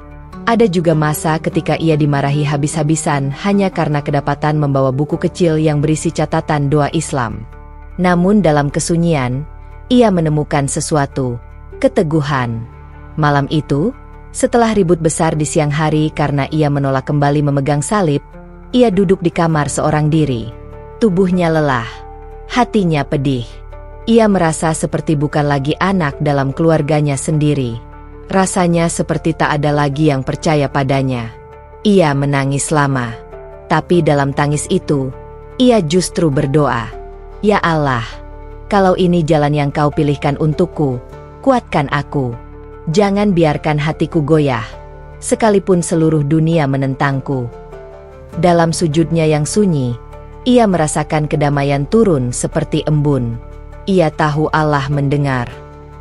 Ada juga masa ketika ia dimarahi habis-habisan hanya karena kedapatan membawa buku kecil yang berisi catatan doa Islam. Namun dalam kesunyian, ia menemukan sesuatu, keteguhan. Malam itu, setelah ribut besar di siang hari karena ia menolak kembali memegang salib, ia duduk di kamar seorang diri. Tubuhnya lelah, hatinya pedih. Ia merasa seperti bukan lagi anak dalam keluarganya sendiri. Rasanya seperti tak ada lagi yang percaya padanya. Ia menangis lama. Tapi dalam tangis itu, ia justru berdoa. Ya Allah, kalau ini jalan yang kau pilihkan untukku, kuatkan aku. Jangan biarkan hatiku goyah, sekalipun seluruh dunia menentangku. Dalam sujudnya yang sunyi, ia merasakan kedamaian turun seperti embun. Ia tahu Allah mendengar.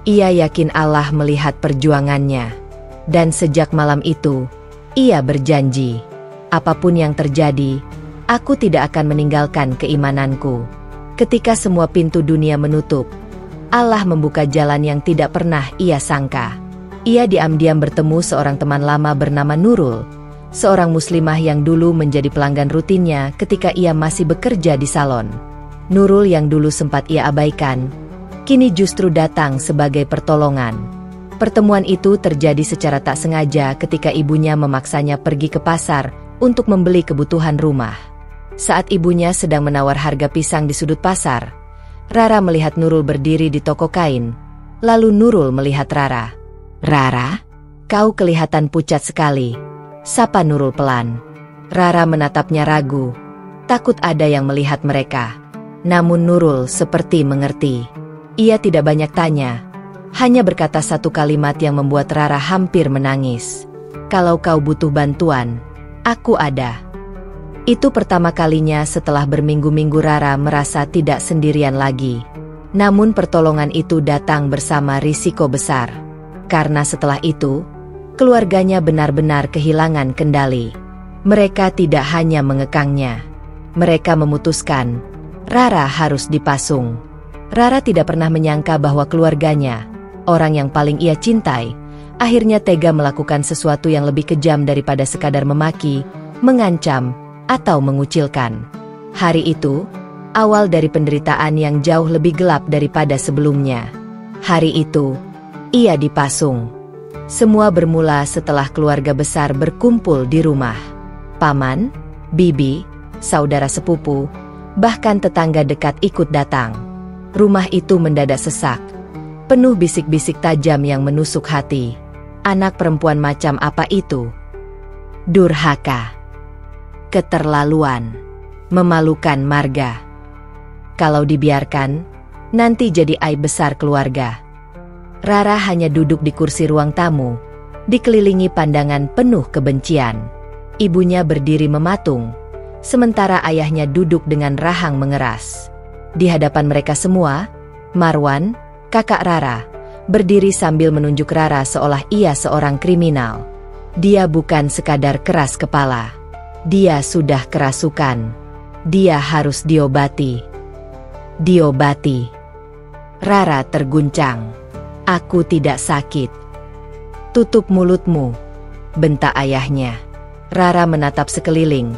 Ia yakin Allah melihat perjuangannya. Dan sejak malam itu, ia berjanji, apapun yang terjadi, aku tidak akan meninggalkan keimananku. Ketika semua pintu dunia menutup, Allah membuka jalan yang tidak pernah ia sangka. Ia diam-diam bertemu seorang teman lama bernama Nurul, seorang muslimah yang dulu menjadi pelanggan rutinnya ketika ia masih bekerja di salon. Nurul yang dulu sempat ia abaikan, kini justru datang sebagai pertolongan. Pertemuan itu terjadi secara tak sengaja ketika ibunya memaksanya pergi ke pasar untuk membeli kebutuhan rumah. Saat ibunya sedang menawar harga pisang di sudut pasar, Rara melihat Nurul berdiri di toko kain. Lalu Nurul melihat Rara. "Rara, kau kelihatan pucat sekali," sapa Nurul pelan. Rara menatapnya ragu, takut ada yang melihat mereka. Namun Nurul seperti mengerti. Ia tidak banyak tanya, hanya berkata satu kalimat yang membuat Rara hampir menangis. "Kalau kau butuh bantuan, aku ada." Itu pertama kalinya setelah berminggu-minggu Rara merasa tidak sendirian lagi. Namun pertolongan itu datang bersama risiko besar. Karena setelah itu, keluarganya benar-benar kehilangan kendali. Mereka tidak hanya mengekangnya. Mereka memutuskan, Rara harus dipasung. Rara tidak pernah menyangka bahwa keluarganya, orang yang paling ia cintai, akhirnya tega melakukan sesuatu yang lebih kejam daripada sekadar memaki, mengancam, atau mengucilkan. Hari itu, awal dari penderitaan yang jauh lebih gelap daripada sebelumnya. Hari itu, ia dipasung. Semua bermula setelah keluarga besar berkumpul di rumah. Paman, bibi, saudara sepupu, bahkan tetangga dekat ikut datang. Rumah itu mendadak sesak, penuh bisik-bisik tajam yang menusuk hati. Anak perempuan macam apa itu? Durhaka. Keterlaluan, memalukan marga. Kalau dibiarkan, nanti jadi aib besar keluarga. Rara hanya duduk di kursi ruang tamu, dikelilingi pandangan penuh kebencian. Ibunya berdiri mematung, sementara ayahnya duduk dengan rahang mengeras. Di hadapan mereka semua, Marwan, kakak Rara, berdiri sambil menunjuk Rara seolah ia seorang kriminal. Dia bukan sekadar keras kepala. Dia sudah kerasukan. Dia harus diobati. Diobati. Rara terguncang. "Aku tidak sakit." "Tutup mulutmu," bentak ayahnya. Rara menatap sekeliling,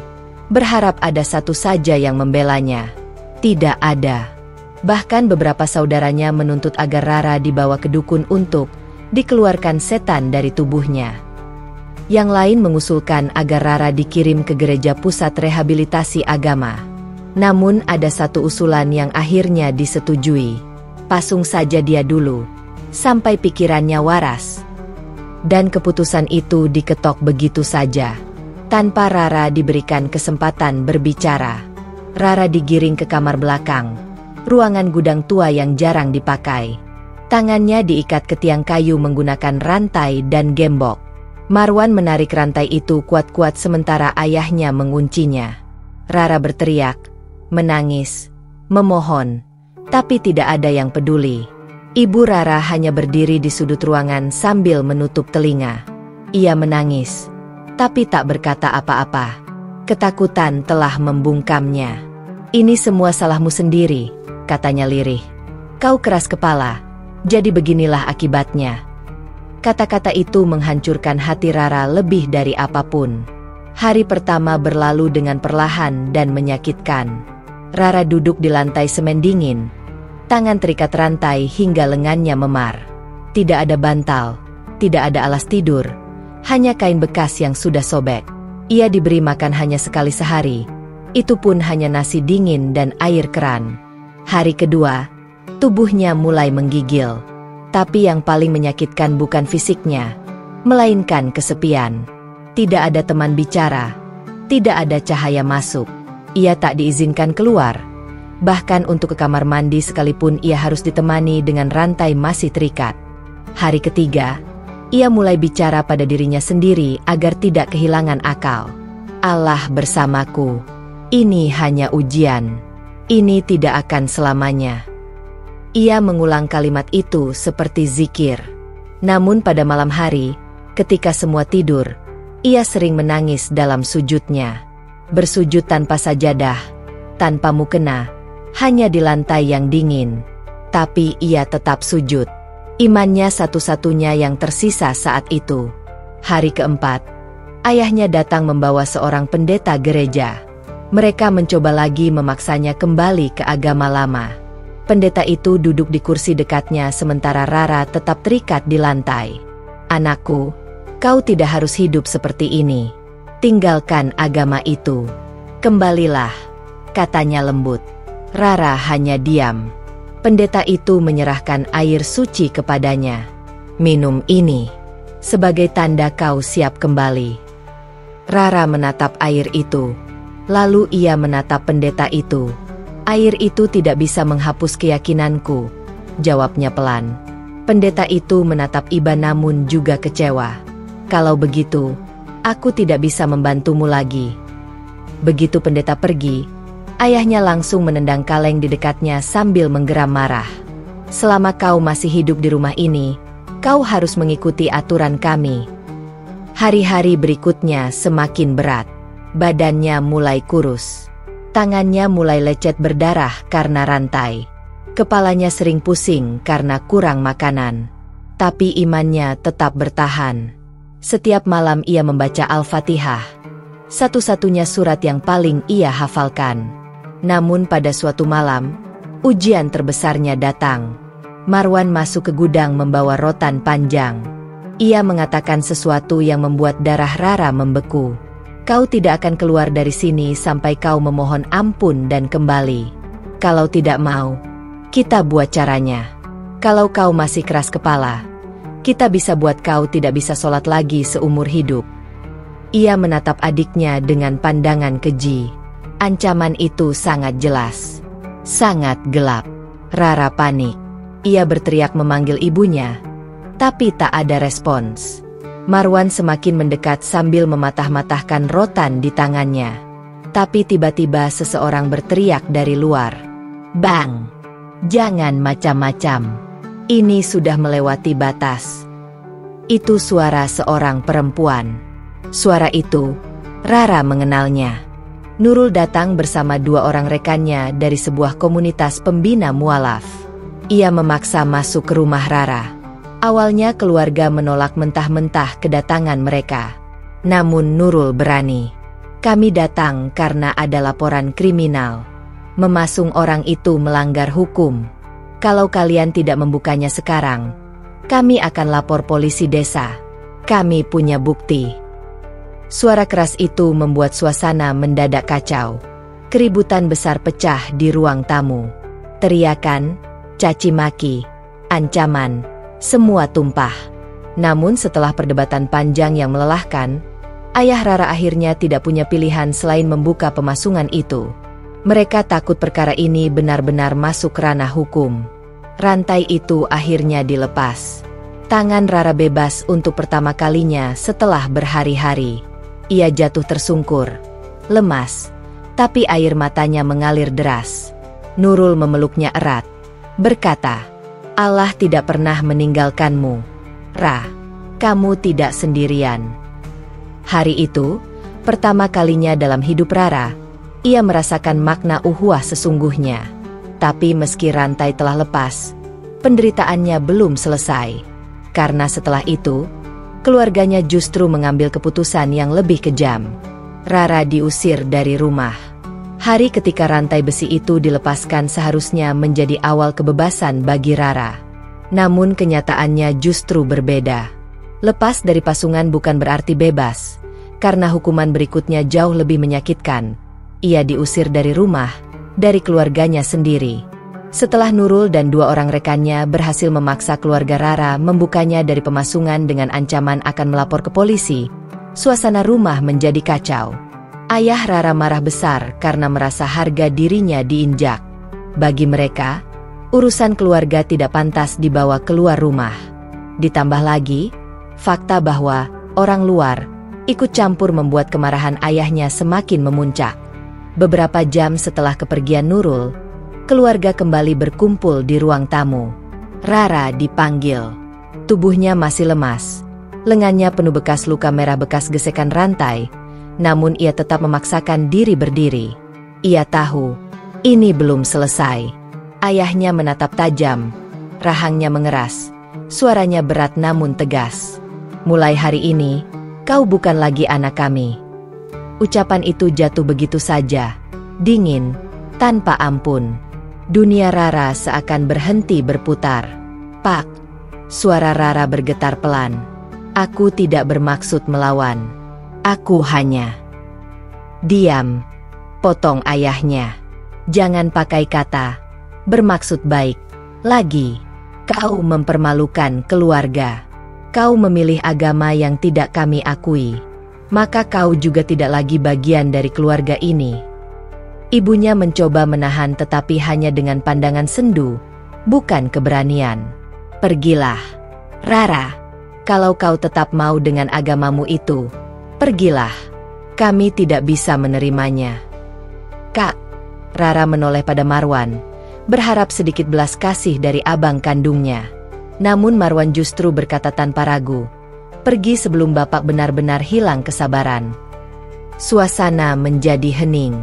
berharap ada satu saja yang membelanya. Tidak ada. Bahkan beberapa saudaranya menuntut agar Rara dibawa ke dukun untuk dikeluarkan setan dari tubuhnya. Yang lain mengusulkan agar Rara dikirim ke gereja pusat rehabilitasi agama. Namun ada satu usulan yang akhirnya disetujui. Pasung saja dia dulu, sampai pikirannya waras. Dan keputusan itu diketok begitu saja, tanpa Rara diberikan kesempatan berbicara. Rara digiring ke kamar belakang, ruangan gudang tua yang jarang dipakai. Tangannya diikat ke tiang kayu menggunakan rantai dan gembok. Marwan menarik rantai itu kuat-kuat sementara ayahnya menguncinya. Rara berteriak, menangis, memohon, tapi tidak ada yang peduli. Ibu Rara hanya berdiri di sudut ruangan sambil menutup telinga. Ia menangis, tapi tak berkata apa-apa. Ketakutan telah membungkamnya. "Ini semua salahmu sendiri," katanya lirih. "Kau keras kepala, jadi beginilah akibatnya." Kata-kata itu menghancurkan hati Rara lebih dari apapun. Hari pertama berlalu dengan perlahan dan menyakitkan. Rara duduk di lantai semen dingin. Tangan terikat rantai hingga lengannya memar. Tidak ada bantal, tidak ada alas tidur, hanya kain bekas yang sudah sobek. Ia diberi makan hanya sekali sehari, itu pun hanya nasi dingin dan air keran. Hari kedua, tubuhnya mulai menggigil. Tapi yang paling menyakitkan bukan fisiknya, melainkan kesepian. Tidak ada teman bicara, tidak ada cahaya masuk. Ia tak diizinkan keluar. Bahkan untuk ke kamar mandi sekalipun ia harus ditemani dengan rantai masih terikat. Hari ketiga, ia mulai bicara pada dirinya sendiri agar tidak kehilangan akal. "Allah bersamaku. Ini hanya ujian. Ini tidak akan selamanya." Ia mengulang kalimat itu seperti zikir. Namun pada malam hari, ketika semua tidur, ia sering menangis dalam sujudnya. Bersujud tanpa sajadah, tanpa mukena, hanya di lantai yang dingin. Tapi ia tetap sujud. Imannya satu-satunya yang tersisa saat itu. Hari keempat, ayahnya datang membawa seorang pendeta gereja. Mereka mencoba lagi memaksanya kembali ke agama lama. Pendeta itu duduk di kursi dekatnya sementara Rara tetap terikat di lantai. "Anakku, kau tidak harus hidup seperti ini. Tinggalkan agama itu. Kembalilah," katanya lembut. Rara hanya diam. Pendeta itu menyerahkan air suci kepadanya. "Minum ini, sebagai tanda kau siap kembali." Rara menatap air itu. Lalu ia menatap pendeta itu. "Air itu tidak bisa menghapus keyakinanku," jawabnya pelan. Pendeta itu menatap iba namun juga kecewa. "Kalau begitu, aku tidak bisa membantumu lagi." Begitu pendeta pergi, ayahnya langsung menendang kaleng di dekatnya sambil menggeram marah. "Selama kau masih hidup di rumah ini, kau harus mengikuti aturan kami." Hari-hari berikutnya semakin berat. Badannya mulai kurus. Tangannya mulai lecet berdarah karena rantai. Kepalanya sering pusing karena kurang makanan. Tapi imannya tetap bertahan. Setiap malam ia membaca Al-Fatihah, satu-satunya surat yang paling ia hafalkan. Namun pada suatu malam, ujian terbesarnya datang. Marwan masuk ke gudang membawa rotan panjang. Ia mengatakan sesuatu yang membuat darah Rara membeku. "Kau tidak akan keluar dari sini sampai kau memohon ampun dan kembali. Kalau tidak mau, kita buat caranya. Kalau kau masih keras kepala, kita bisa buat kau tidak bisa sholat lagi seumur hidup." Ia menatap adiknya dengan pandangan keji. Ancaman itu sangat jelas, sangat gelap. Rara panik. Ia berteriak memanggil ibunya, tapi tak ada respons. Marwan semakin mendekat sambil mematah-matahkan rotan di tangannya. Tapi tiba-tiba seseorang berteriak dari luar, "Bang! Jangan macam-macam. Ini sudah melewati batas." Itu suara seorang perempuan. Suara itu, Rara mengenalnya. Nurul datang bersama dua orang rekannya dari sebuah komunitas pembina mualaf. Ia memaksa masuk ke rumah Rara. Awalnya keluarga menolak mentah-mentah kedatangan mereka. Namun Nurul berani. "Kami datang karena ada laporan kriminal. Memasung orang itu melanggar hukum. Kalau kalian tidak membukanya sekarang, kami akan lapor polisi desa. Kami punya bukti." Suara keras itu membuat suasana mendadak kacau. Keributan besar pecah di ruang tamu. Teriakan, caci maki, ancaman, semua tumpah. Namun setelah perdebatan panjang yang melelahkan, ayah Rara akhirnya tidak punya pilihan selain membuka pemasungan itu. Mereka takut perkara ini benar-benar masuk ranah hukum. Rantai itu akhirnya dilepas. Tangan Rara bebas untuk pertama kalinya setelah berhari-hari. Ia jatuh tersungkur, lemas, tapi air matanya mengalir deras. Nurul memeluknya erat, berkata, "Allah tidak pernah meninggalkanmu. Ra, kamu tidak sendirian." Hari itu, pertama kalinya dalam hidup Rara, ia merasakan makna ukhuwah sesungguhnya. Tapi meski rantai telah lepas, penderitaannya belum selesai. Karena setelah itu, keluarganya justru mengambil keputusan yang lebih kejam. Rara diusir dari rumah. Hari ketika rantai besi itu dilepaskan seharusnya menjadi awal kebebasan bagi Rara. Namun kenyataannya justru berbeda. Lepas dari pasungan bukan berarti bebas, karena hukuman berikutnya jauh lebih menyakitkan. Ia diusir dari rumah, dari keluarganya sendiri. Setelah Nurul dan dua orang rekannya berhasil memaksa keluarga Rara membukanya dari pemasungan dengan ancaman akan melapor ke polisi, suasana rumah menjadi kacau. Ayah Rara marah besar karena merasa harga dirinya diinjak. Bagi mereka, urusan keluarga tidak pantas dibawa keluar rumah. Ditambah lagi, fakta bahwa orang luar ikut campur membuat kemarahan ayahnya semakin memuncak. Beberapa jam setelah kepergian Nurul, keluarga kembali berkumpul di ruang tamu. Rara dipanggil. Tubuhnya masih lemas. Lengannya penuh bekas luka merah bekas gesekan rantai, namun ia tetap memaksakan diri berdiri. Ia tahu, ini belum selesai. Ayahnya menatap tajam. Rahangnya mengeras. Suaranya berat namun tegas. "Mulai hari ini, Kau bukan lagi anak kami." Ucapan itu jatuh begitu saja, dingin, tanpa ampun. Dunia Rara seakan berhenti berputar. "Pak," suara Rara bergetar pelan. "Aku tidak bermaksud melawan. Aku hanya..." "Diam," potong ayahnya. "Jangan pakai kata bermaksud baik lagi. Kau mempermalukan keluarga. Kau memilih agama yang tidak kami akui. Maka kau juga tidak lagi bagian dari keluarga ini." Ibunya mencoba menahan tetapi hanya dengan pandangan sendu, bukan keberanian. "Pergilah, Rara. Kalau kau tetap mau dengan agamamu itu, pergilah. Kami tidak bisa menerimanya." "Kak," Rara menoleh pada Marwan, berharap sedikit belas kasih dari abang kandungnya. Namun Marwan justru berkata tanpa ragu, "Pergi sebelum bapak benar-benar hilang kesabaran." Suasana menjadi hening.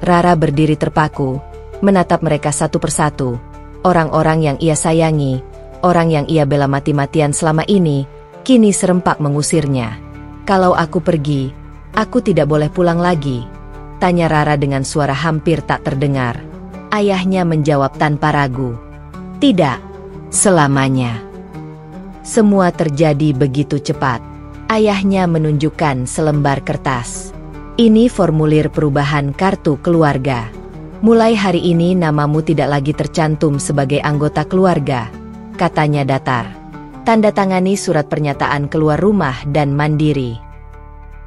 Rara berdiri terpaku, menatap mereka satu persatu. Orang-orang yang ia sayangi, orang yang ia bela mati-matian selama ini, kini serempak mengusirnya. "Kalau aku pergi, aku tidak boleh pulang lagi?" tanya Rara dengan suara hampir tak terdengar. Ayahnya menjawab tanpa ragu, "Tidak, selamanya." Semua terjadi begitu cepat. Ayahnya menunjukkan selembar kertas. "Ini formulir perubahan kartu keluarga. Mulai hari ini namamu tidak lagi tercantum sebagai anggota keluarga," katanya datar. "Tanda tangani surat pernyataan keluar rumah dan mandiri."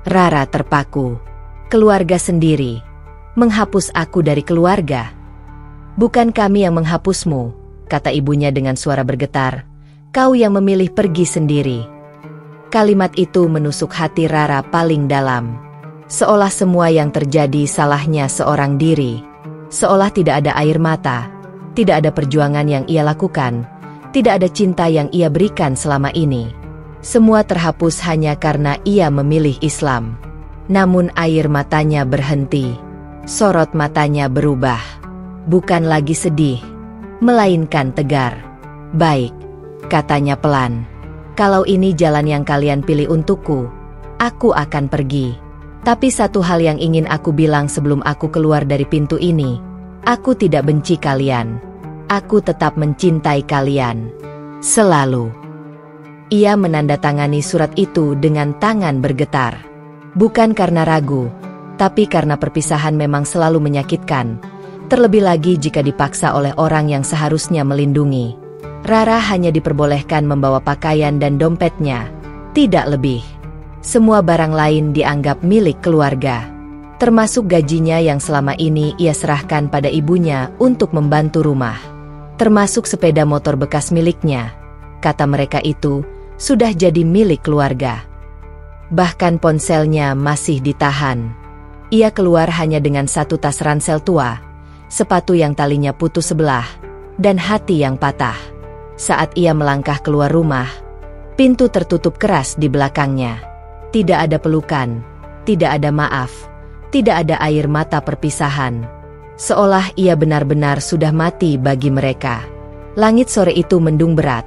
Rara terpaku. "Keluarga sendiri? Menghapus aku dari keluarga?" "Bukan kami yang menghapusmu," kata ibunya dengan suara bergetar. "Kau yang memilih pergi sendiri." Kalimat itu menusuk hati Rara paling dalam. Seolah semua yang terjadi salahnya seorang diri. Seolah tidak ada air mata, tidak ada perjuangan yang ia lakukan, tidak ada cinta yang ia berikan selama ini. Semua terhapus hanya karena ia memilih Islam. Namun air matanya berhenti. Sorot matanya berubah. Bukan lagi sedih, melainkan tegar. "Baik," katanya pelan. "Kalau ini jalan yang kalian pilih untukku, aku akan pergi. Tapi satu hal yang ingin aku bilang sebelum aku keluar dari pintu ini, aku tidak benci kalian. Aku tetap mencintai kalian. Selalu." Ia menandatangani surat itu dengan tangan bergetar. Bukan karena ragu, tapi karena perpisahan memang selalu menyakitkan. Terlebih lagi jika dipaksa oleh orang yang seharusnya melindungi. Rara hanya diperbolehkan membawa pakaian dan dompetnya, tidak lebih. Semua barang lain dianggap milik keluarga, termasuk gajinya yang selama ini ia serahkan pada ibunya untuk membantu rumah. Termasuk sepeda motor bekas miliknya, kata mereka itu, sudah jadi milik keluarga. Bahkan ponselnya masih ditahan. Ia keluar hanya dengan satu tas ransel tua, sepatu yang talinya putus sebelah, dan hati yang patah. Saat ia melangkah keluar rumah, pintu tertutup keras di belakangnya. Tidak ada pelukan, tidak ada maaf, tidak ada air mata perpisahan. Seolah ia benar-benar sudah mati bagi mereka. Langit sore itu mendung berat,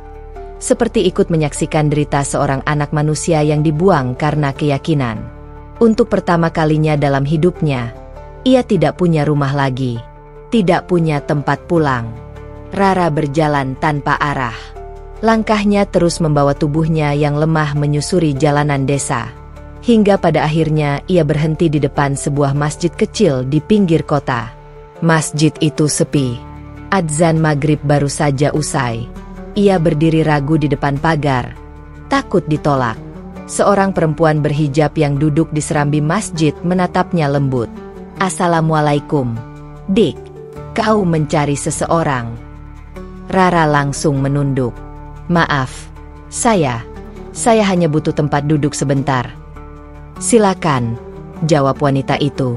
seperti ikut menyaksikan derita seorang anak manusia yang dibuang karena keyakinan. Untuk pertama kalinya dalam hidupnya, ia tidak punya rumah lagi, tidak punya tempat pulang. Rara berjalan tanpa arah. Langkahnya terus membawa tubuhnya yang lemah menyusuri jalanan desa. Hingga pada akhirnya ia berhenti di depan sebuah masjid kecil di pinggir kota. Masjid itu sepi. Adzan maghrib baru saja usai. Ia berdiri ragu di depan pagar, takut ditolak. Seorang perempuan berhijab yang duduk di serambi masjid menatapnya lembut. "Assalamualaikum, Dik. Kau mencari seseorang?" Rara langsung menunduk. "Maaf, saya hanya butuh tempat duduk sebentar." "Silakan," jawab wanita itu.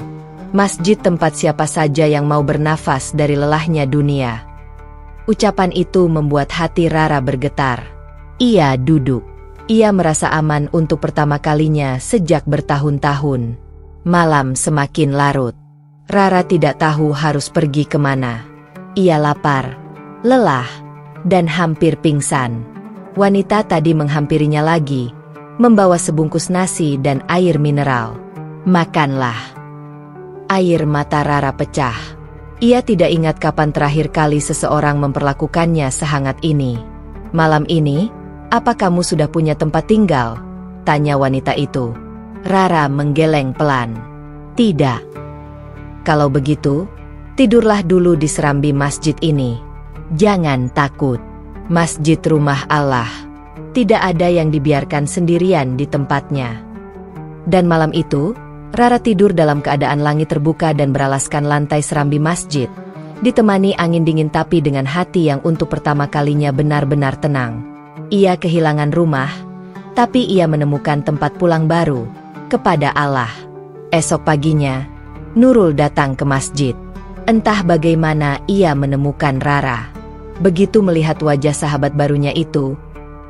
"Masjid tempat siapa saja yang mau bernafas dari lelahnya dunia." Ucapan itu membuat hati Rara bergetar. Ia duduk. Ia merasa aman untuk pertama kalinya sejak bertahun-tahun. Malam semakin larut. Rara tidak tahu harus pergi kemana. Ia lapar, lelah, dan hampir pingsan. Wanita tadi menghampirinya lagi, membawa sebungkus nasi dan air mineral. Makanlah. Air mata Rara pecah. Ia tidak ingat kapan terakhir kali seseorang memperlakukannya sehangat ini. Malam ini, apa kamu sudah punya tempat tinggal? Tanya wanita itu. Rara menggeleng pelan. Tidak. Kalau begitu, tidurlah dulu di serambi masjid ini. Jangan takut. Masjid rumah Allah. Tidak ada yang dibiarkan sendirian di tempatnya. Dan malam itu, Rara tidur dalam keadaan langit terbuka dan beralaskan lantai serambi masjid, ditemani angin dingin tapi dengan hati yang untuk pertama kalinya benar-benar tenang. Ia kehilangan rumah, tapi ia menemukan tempat pulang baru, kepada Allah. Esok paginya, Nurul datang ke masjid. Entah bagaimana ia menemukan Rara. Begitu melihat wajah sahabat barunya itu,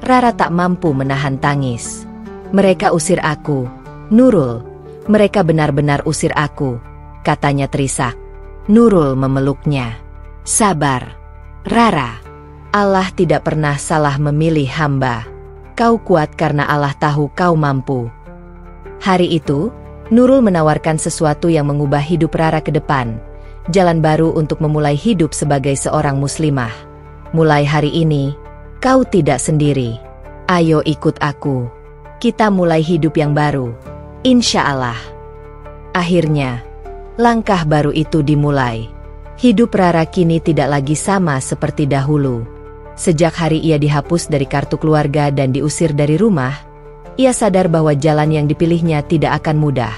Rara tak mampu menahan tangis. Mereka usir aku, Nurul. Mereka benar-benar usir aku, katanya terisak. Nurul memeluknya. Sabar, Rara. Allah tidak pernah salah memilih hamba. Kau kuat karena Allah tahu kau mampu. Hari itu, Nurul menawarkan sesuatu yang mengubah hidup Rara ke depan. Jalan baru untuk memulai hidup sebagai seorang muslimah. Mulai hari ini, kau tidak sendiri. Ayo ikut aku. Kita mulai hidup yang baru. Insya Allah. Akhirnya, langkah baru itu dimulai. Hidup Rara kini tidak lagi sama seperti dahulu. Sejak hari ia dihapus dari kartu keluarga dan diusir dari rumah, ia sadar bahwa jalan yang dipilihnya tidak akan mudah.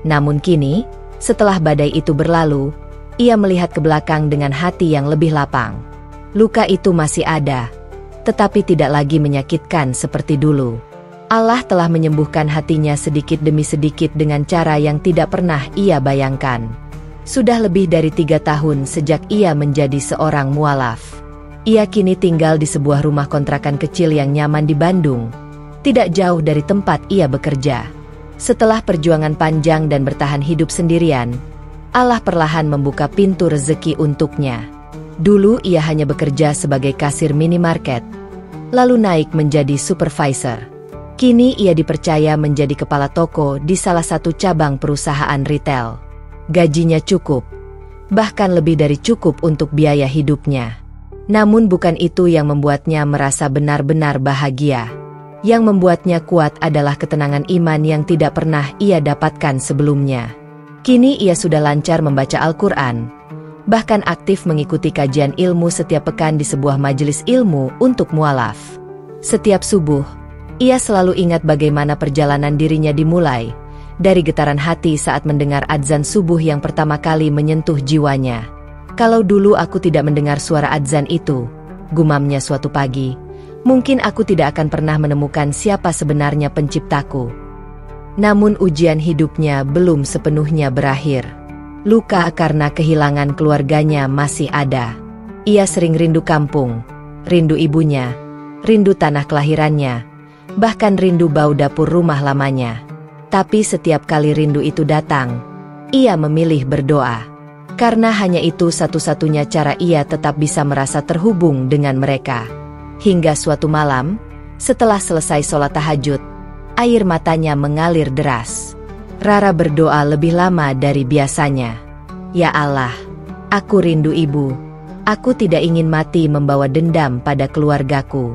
Namun kini, setelah badai itu berlalu, ia melihat ke belakang dengan hati yang lebih lapang. Luka itu masih ada, tetapi tidak lagi menyakitkan seperti dulu. Allah telah menyembuhkan hatinya sedikit demi sedikit dengan cara yang tidak pernah ia bayangkan. Sudah lebih dari 3 tahun sejak ia menjadi seorang mualaf. Ia kini tinggal di sebuah rumah kontrakan kecil yang nyaman di Bandung, tidak jauh dari tempat ia bekerja. Setelah perjuangan panjang dan bertahan hidup sendirian, Allah perlahan membuka pintu rezeki untuknya. Dulu ia hanya bekerja sebagai kasir minimarket, lalu naik menjadi supervisor. Kini ia dipercaya menjadi kepala toko di salah satu cabang perusahaan retail. Gajinya cukup, bahkan lebih dari cukup untuk biaya hidupnya. Namun bukan itu yang membuatnya merasa benar-benar bahagia. Yang membuatnya kuat adalah ketenangan iman yang tidak pernah ia dapatkan sebelumnya. Kini ia sudah lancar membaca Al-Quran, bahkan aktif mengikuti kajian ilmu setiap pekan di sebuah majelis ilmu untuk mualaf. Setiap subuh, ia selalu ingat bagaimana perjalanan dirinya dimulai, dari getaran hati saat mendengar adzan subuh yang pertama kali menyentuh jiwanya. Kalau dulu aku tidak mendengar suara adzan itu, gumamnya suatu pagi, mungkin aku tidak akan pernah menemukan siapa sebenarnya penciptaku. Namun ujian hidupnya belum sepenuhnya berakhir. Luka karena kehilangan keluarganya masih ada. Ia sering rindu kampung, rindu ibunya, rindu tanah kelahirannya, bahkan rindu bau dapur rumah lamanya. Tapi setiap kali rindu itu datang, ia memilih berdoa. Karena hanya itu satu-satunya cara ia tetap bisa merasa terhubung dengan mereka. Hingga suatu malam, setelah selesai sholat tahajud, air matanya mengalir deras. Rara berdoa lebih lama dari biasanya. Ya Allah, aku rindu ibu. Aku tidak ingin mati membawa dendam pada keluargaku.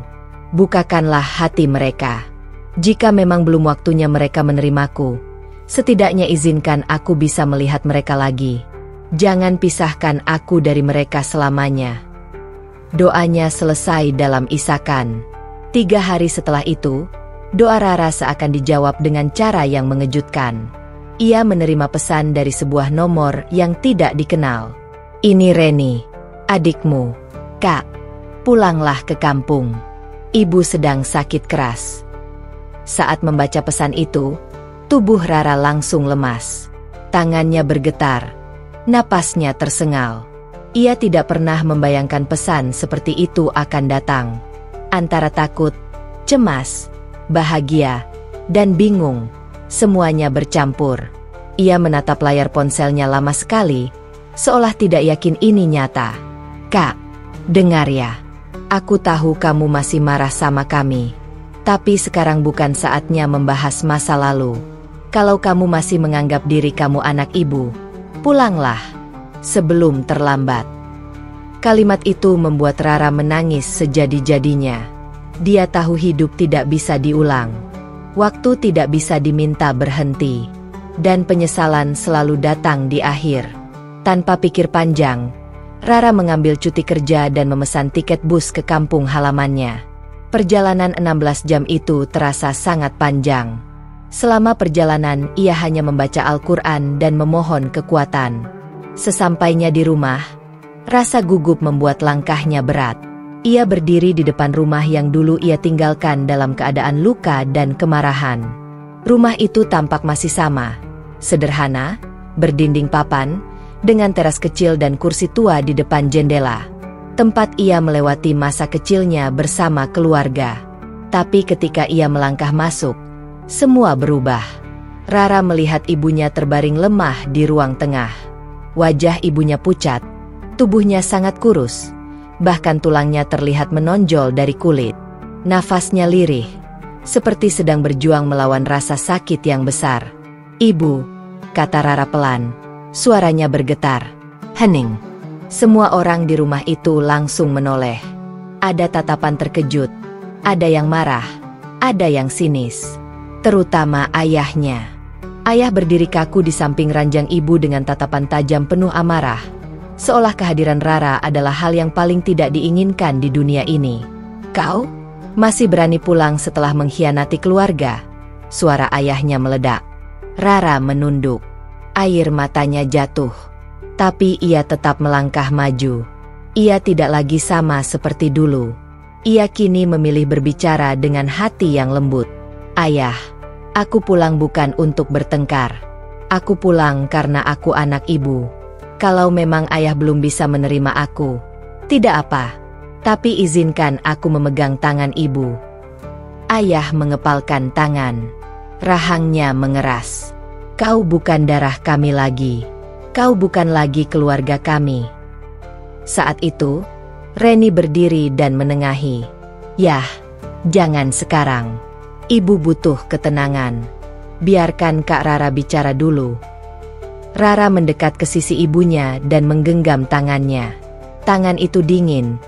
Bukakanlah hati mereka. Jika memang belum waktunya mereka menerimaku, setidaknya izinkan aku bisa melihat mereka lagi. Jangan pisahkan aku dari mereka selamanya. Doanya selesai dalam isakan. 3 hari setelah itu, doa Rara seakan dijawab dengan cara yang mengejutkan. Ia menerima pesan dari sebuah nomor yang tidak dikenal. Ini Reni, adikmu. Kak, pulanglah ke kampung. Ibu sedang sakit keras. Saat membaca pesan itu, tubuh Rara langsung lemas. Tangannya bergetar, napasnya tersengal. Ia tidak pernah membayangkan pesan seperti itu akan datang. Antara takut, cemas, bahagia, dan bingung, semuanya bercampur. Ia menatap layar ponselnya lama sekali, seolah tidak yakin ini nyata. Kak, dengar ya. Aku tahu kamu masih marah sama kami. Tapi sekarang bukan saatnya membahas masa lalu. Kalau kamu masih menganggap diri kamu anak ibu, pulanglah sebelum terlambat. Kalimat itu membuat Rara menangis sejadi-jadinya. Dia tahu hidup tidak bisa diulang. Waktu tidak bisa diminta berhenti. Dan penyesalan selalu datang di akhir. Tanpa pikir panjang, Rara mengambil cuti kerja dan memesan tiket bus ke kampung halamannya. Perjalanan 16 jam itu terasa sangat panjang. Selama perjalanan, ia hanya membaca Al-Quran dan memohon kekuatan. Sesampainya di rumah, rasa gugup membuat langkahnya berat. Ia berdiri di depan rumah yang dulu ia tinggalkan dalam keadaan luka dan kemarahan. Rumah itu tampak masih sama, sederhana, berdinding papan, dengan teras kecil dan kursi tua di depan jendela. Tempat ia melewati masa kecilnya bersama keluarga. Tapi ketika ia melangkah masuk, semua berubah. Rara melihat ibunya terbaring lemah di ruang tengah. Wajah ibunya pucat, tubuhnya sangat kurus, bahkan tulangnya terlihat menonjol dari kulit. Nafasnya lirih, seperti sedang berjuang melawan rasa sakit yang besar. "Ibu," kata Rara pelan, suaranya bergetar. "Hening." Semua orang di rumah itu langsung menoleh. Ada tatapan terkejut, ada yang marah, ada yang sinis. Terutama ayahnya. Ayah berdiri kaku di samping ranjang ibu dengan tatapan tajam penuh amarah. Seolah kehadiran Rara adalah hal yang paling tidak diinginkan di dunia ini. "Kau masih berani pulang setelah mengkhianati keluarga?" Suara ayahnya meledak. Rara menunduk. Air matanya jatuh. Tapi ia tetap melangkah maju. Ia tidak lagi sama seperti dulu. Ia kini memilih berbicara dengan hati yang lembut. "Ayah, aku pulang bukan untuk bertengkar. Aku pulang karena aku anak ibu. Kalau memang ayah belum bisa menerima aku, tidak apa. Tapi izinkan aku memegang tangan ibu." Ayah mengepalkan tangan. Rahangnya mengeras. "Kau bukan darah kami lagi. Kau bukan lagi keluarga kami." Saat itu, Reni berdiri dan menengahi. "Yah, jangan sekarang. Ibu butuh ketenangan. Biarkan Kak Rara bicara dulu." Rara mendekat ke sisi ibunya dan menggenggam tangannya. Tangan itu dingin,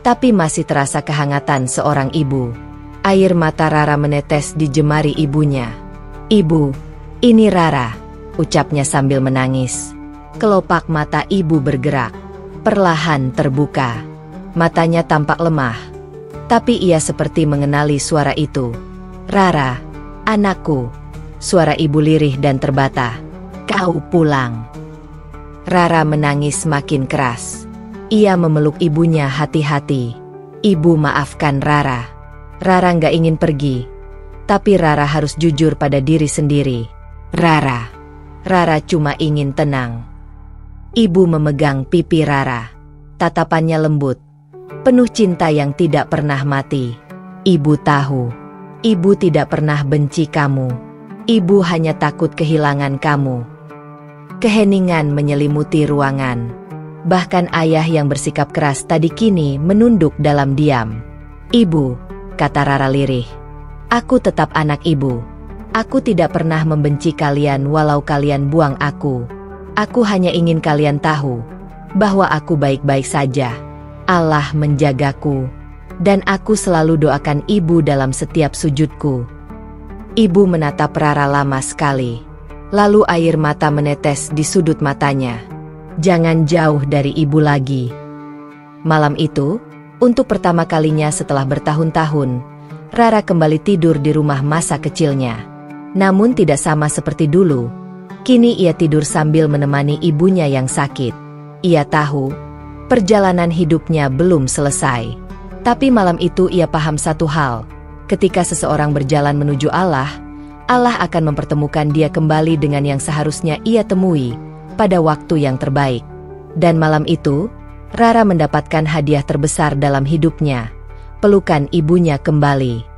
tapi masih terasa kehangatan seorang ibu. Air mata Rara menetes di jemari ibunya. "Ibu, ini Rara," ucapnya sambil menangis. Kelopak mata ibu bergerak, perlahan terbuka. Matanya tampak lemah, tapi ia seperti mengenali suara itu. "Rara, anakku." Suara ibu lirih dan terbata. "Kau pulang." Rara menangis makin keras. Ia memeluk ibunya hati-hati. "Ibu, maafkan Rara. Rara nggak ingin pergi, tapi Rara harus jujur pada diri sendiri. Rara cuma ingin tenang." Ibu memegang pipi Rara. Tatapannya lembut, penuh cinta yang tidak pernah mati. "Ibu tahu, ibu tidak pernah benci kamu. Ibu hanya takut kehilangan kamu." Keheningan menyelimuti ruangan. Bahkan ayah yang bersikap keras tadi kini menunduk dalam diam. "Ibu," kata Rara lirih, "aku tetap anak ibu. Aku tidak pernah membenci kalian walau kalian buang aku. Aku hanya ingin kalian tahu bahwa aku baik-baik saja. Allah menjagaku, dan aku selalu doakan ibu dalam setiap sujudku." Ibu menatap Rara lama sekali. Lalu air mata menetes di sudut matanya. "Jangan jauh dari ibu lagi." Malam itu, untuk pertama kalinya setelah bertahun-tahun, Rara kembali tidur di rumah masa kecilnya. Namun tidak sama seperti dulu. Kini ia tidur sambil menemani ibunya yang sakit. Ia tahu, perjalanan hidupnya belum selesai. Tapi malam itu ia paham satu hal. Ketika seseorang berjalan menuju Allah, Allah akan mempertemukan dia kembali dengan yang seharusnya ia temui pada waktu yang terbaik. Dan malam itu, Rara mendapatkan hadiah terbesar dalam hidupnya, pelukan ibunya kembali.